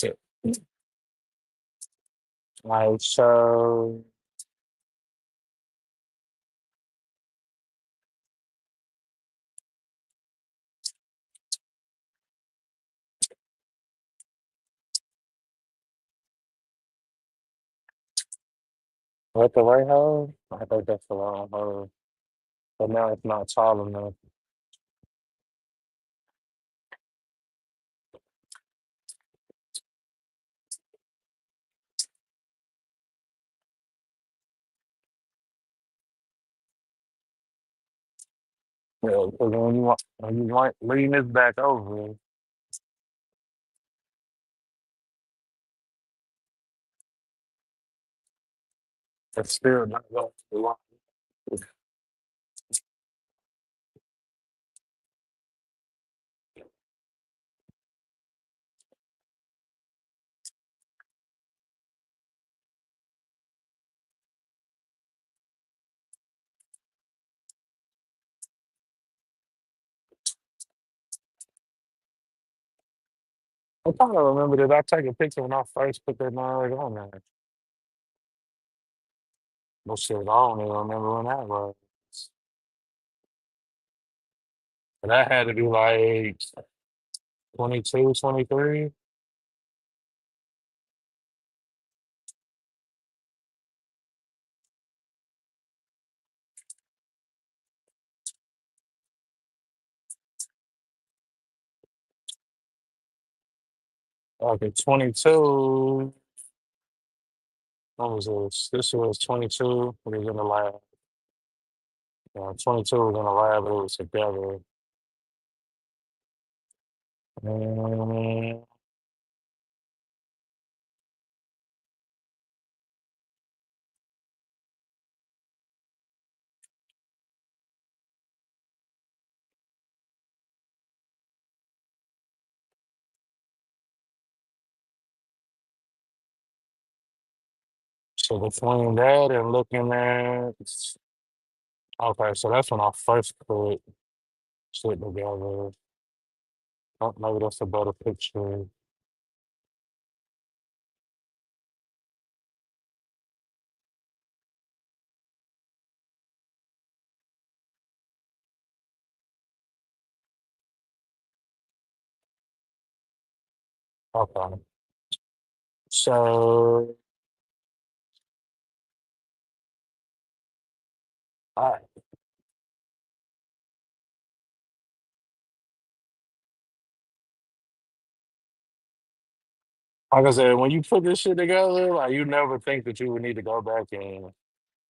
Shit. All right, so what the right hole? I think that's the wrong hole. But now it's not tall enough. Yeah, because when you want lean this back over, it's still not going to line. I'm trying to remember, did I take a picture when I first put that knowledge on there? No shit, I don't even remember when that was. And that had to be like 22, 23. Okay, 22. What was this? This was 22. It was in the lab. 22 was in the lab, but it was together. Mm, so between that and looking at, okay, so that's when I first put shit together. Oh, maybe that's a better picture. Okay, so I Like I said, when you put this shit together, like you never think that you would need to go back and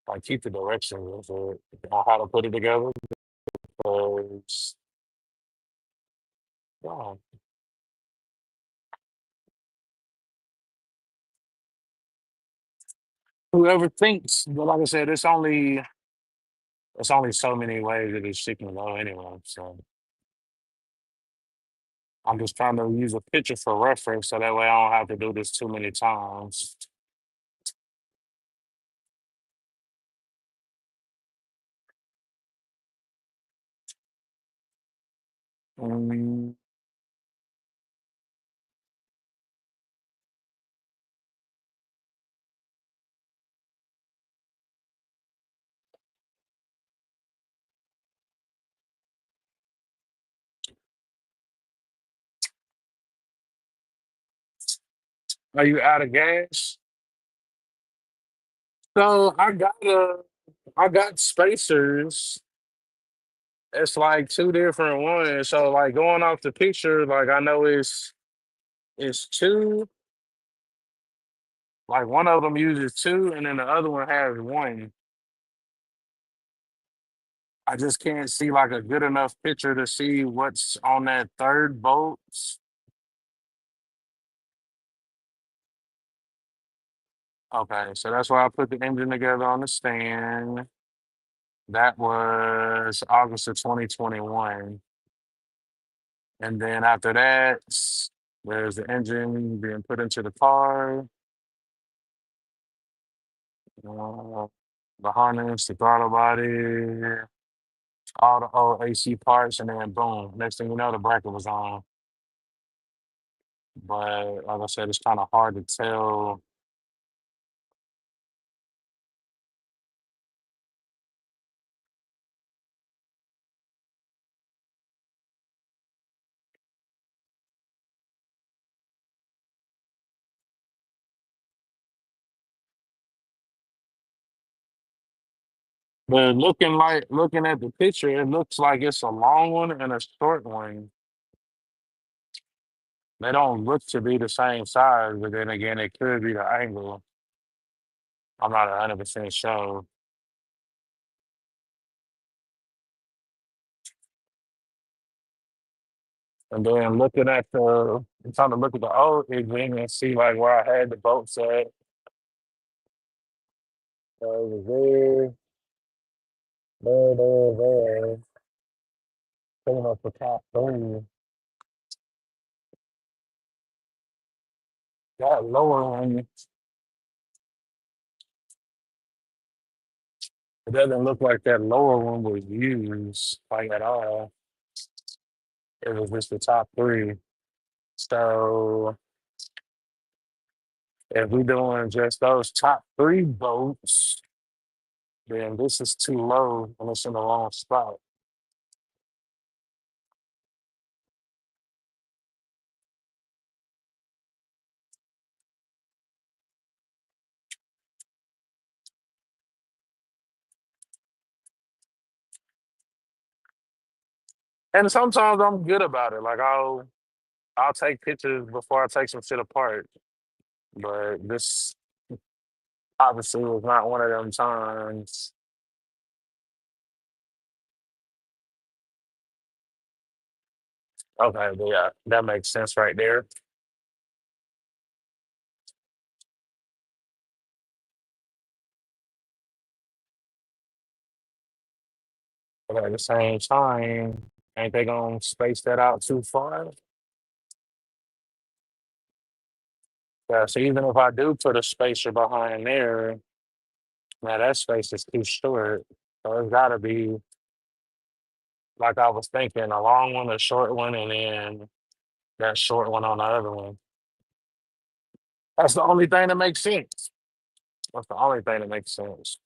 like keep the directions of it, on how to put it together. Because wow, whoever thinks, but like I said, it's only so many ways that this shit can go anyway. So I'm just trying to use a picture for reference, so that way I don't have to do this too many times. Mm, are you out of gas? So I got spacers. It's like two different ones. So like going off the picture, like I know it's two. Like one of them uses two, and then the other one has one. I just can't see like a good enough picture to see what's on that third bolt. Okay, so that's why I put the engine together on the stand. That was August of 2021. And then after that, there's the engine being put into the car, uh, the harness, the throttle body, all the old AC parts, and then boom, next thing you know, the bracket was on. But like I said, it's kind of hard to tell. But looking at the picture, it looks like it's a long one and a short one. They don't look to be the same size, but then again, it could be the angle. I'm not 100% sure. And then I'm trying to look at the old engine and see like where I had the bolts at. So it was there. Pulling up the top three. That lower one, it doesn't look like that lower one was used like at all. It was just the top three. So if we're doing just those top three bolts, then this is too low and it's in the wrong spot. And sometimes I'm good about it. Like I'll take pictures before I take some shit apart. But this obviously was not one of them times. Okay, but yeah, that makes sense right there. But at the same time, ain't they gonna space that out too far? Yeah, so even if I do put a spacer behind there, now that space is too short. So it's gotta be like I was thinking, a long one, a short one, and then that short one on the other one. That's the only thing that makes sense. That's the only thing that makes sense.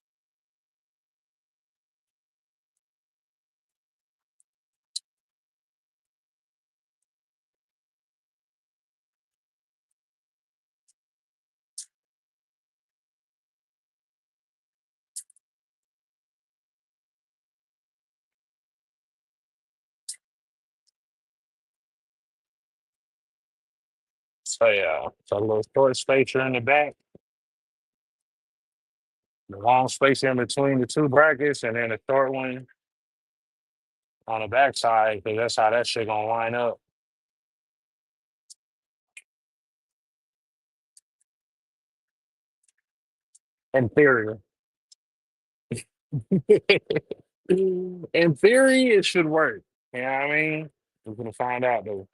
So yeah, so a little short spacer in the back, the long space in between the two brackets, and then a short one on the backside, because that's how that shit gonna line up. In theory. In theory, it should work. You know what I mean? We're gonna find out though.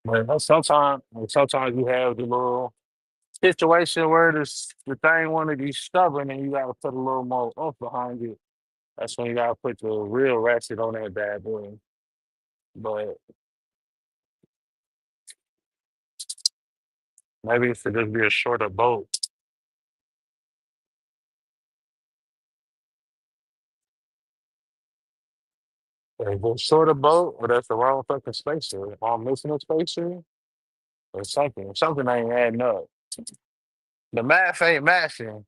But sometimes you have the little situation where the thing want to be stubborn and you gotta put a little more oomph behind it. That's when you gotta put the real ratchet on that bad boy. But maybe it should just be a shorter bolt. If it's shorter bolt, or that's the wrong fucking spacer. If I'm missing a spacer or something. Something ain't adding up. The math ain't matching.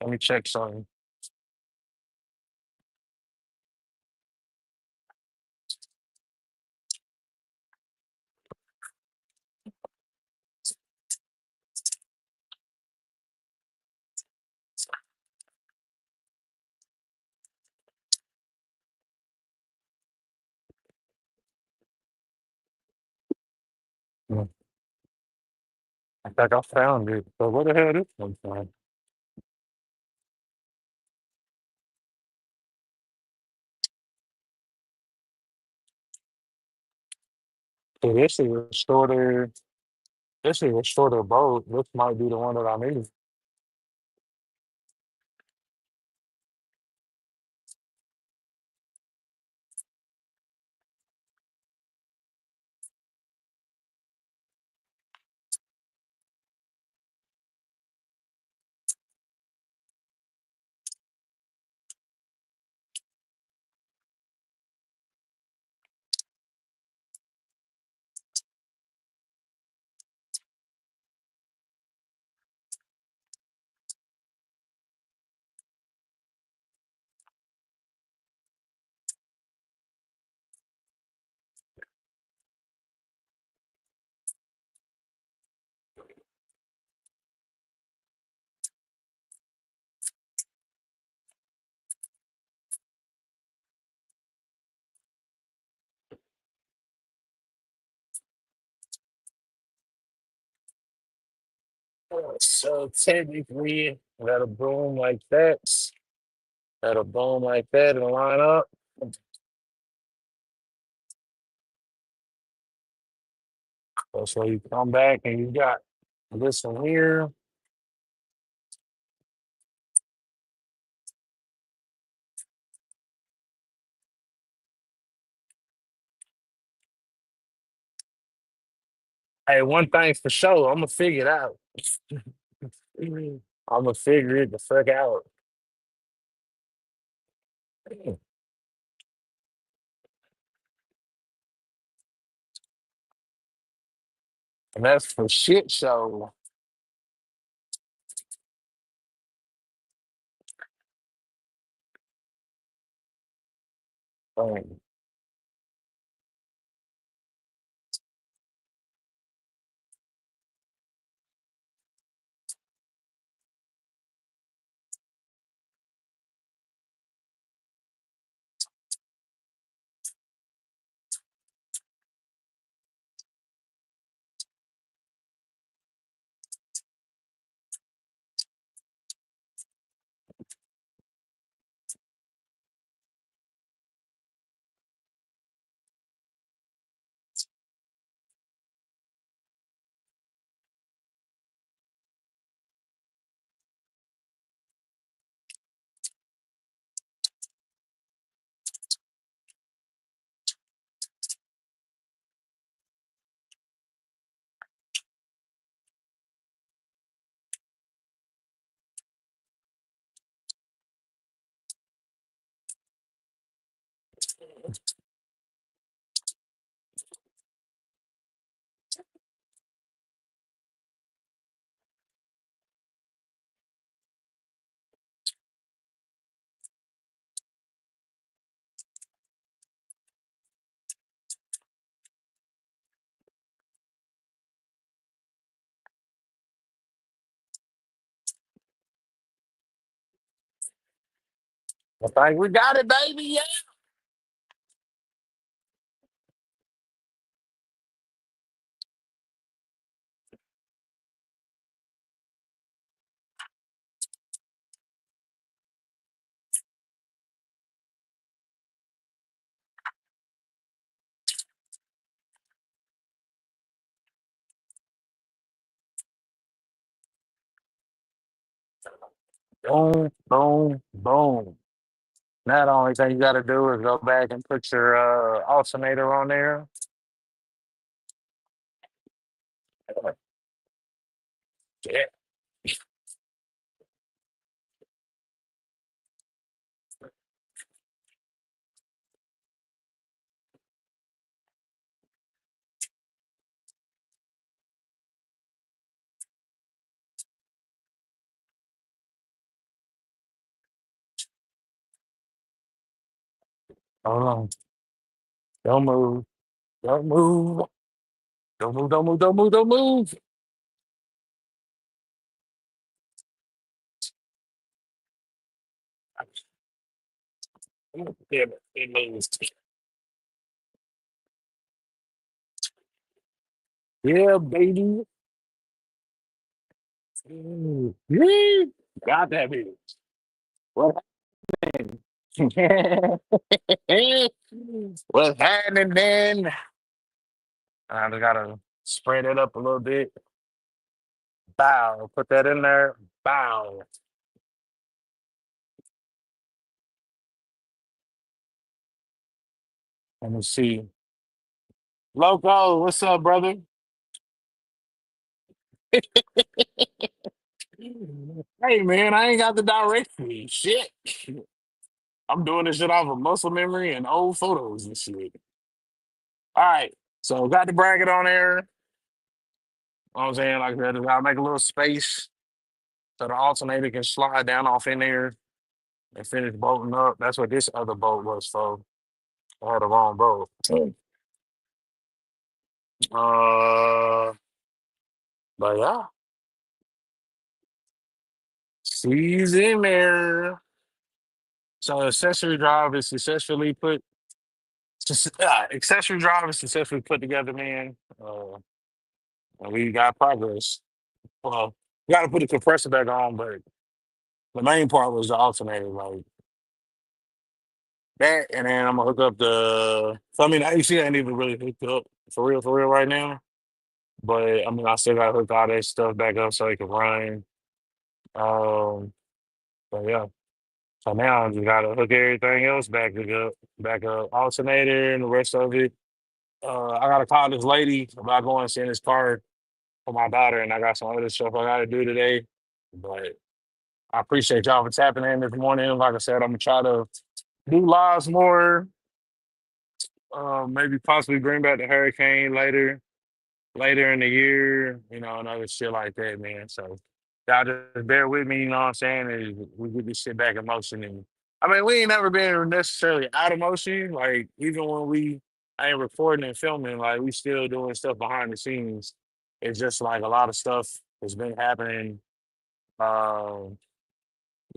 Let me check something. Hmm, I think I found it. So where the hell this one from? So this is a shorter. This is a shorter bolt. This might be the one that I need. So technically, that'll boom like that. That'll boom like that and line up. So you come back and you got this one here. Hey, one thing for sure, I'm gonna figure it out. I'm gonna figure it the fuck out. And that's for shit show. Um, I think we got it, baby. Yeah. Boom, boom, boom. Now the only thing you got to do is go back and put your alternator on there. Yeah. Hold on. Don't move. Don't move. Don't move. Don't move. Don't move. Don't move. Damn it. It moves. Yeah, baby. Yeah. Got that bitch. What happened? What's happening then? I just gotta spread it up a little bit. Bow. Put that in there. Bow. Let me see. Loco, what's up, brother? Hey man, I ain't got the directory. Shit. I'm doing this shit off of muscle memory and old photos and shit. All right. So got the bracket on there. You know what I'm saying? Like that. I'll make a little space so the alternator can slide down off in there and finish bolting up. That's what this other bolt was for. I had the wrong bolt. Uh but yeah. She's in there. So accessory drive is successfully put accessory drive is successfully put together, man. And we got progress. Well, we got to put the compressor back on, but the main part was the alternator, like that. And then I'm gonna hook up the. So I mean, the AC ain't even really hooked up for real, right now. But I mean, I still got to hook all that stuff back up so it can run. Um, but yeah. So now I just gotta hook everything else back up, alternator and the rest of it. I gotta call this lady about going to send this car for my daughter, and I got some other stuff I gotta do today. But I appreciate y'all for tapping in this morning. Like I said, I'm gonna try to do lives more. Maybe possibly bring back the hurricane later in the year, and other shit like that, man. So y'all just bear with me, you know what I'm saying? And we get this shit back in motion. And I mean, we ain't never been necessarily out of motion. Like even when we ain't recording and filming, like we still doing stuff behind the scenes. It's just like a lot of stuff has been happening, um,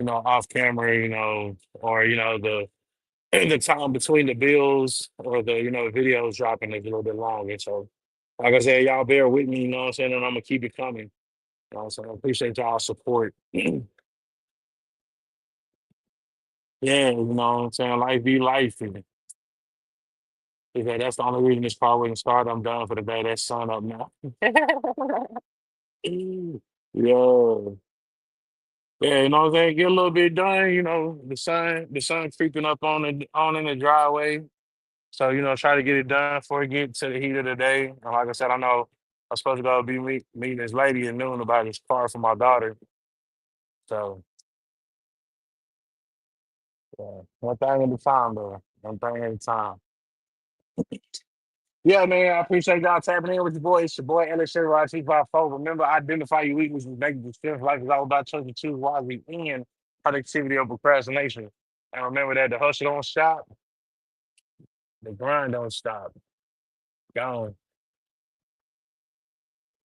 off camera, or the the time between the bills or the videos dropping is a little bit longer. So like I said, y'all bear with me, you know what I'm saying, and I'm gonna keep it coming. So I appreciate y'all support. Yeah, you know what I'm saying? Life be life. And that's the only reason this car wouldn't start. I'm done for the day. That's sun up now. Yo. Yeah, you know what I'm saying? Get a little bit done, the sun creeping up on in the driveway. So, try to get it done before it get to the heat of the day. And like I said, I know I'm supposed to go be meeting this lady at noon about this car for my daughter. So, yeah, one thing at a time, though. One thing at a time. Yeah, man, I appreciate y'all tapping in with your boy. It's your boy, Alex Rod 254. Remember, identify your weaknesses, make decisions. Life is all about choosing choose wisely and productivity over procrastination. And remember that the hustle don't stop, the grind don't stop. Gone.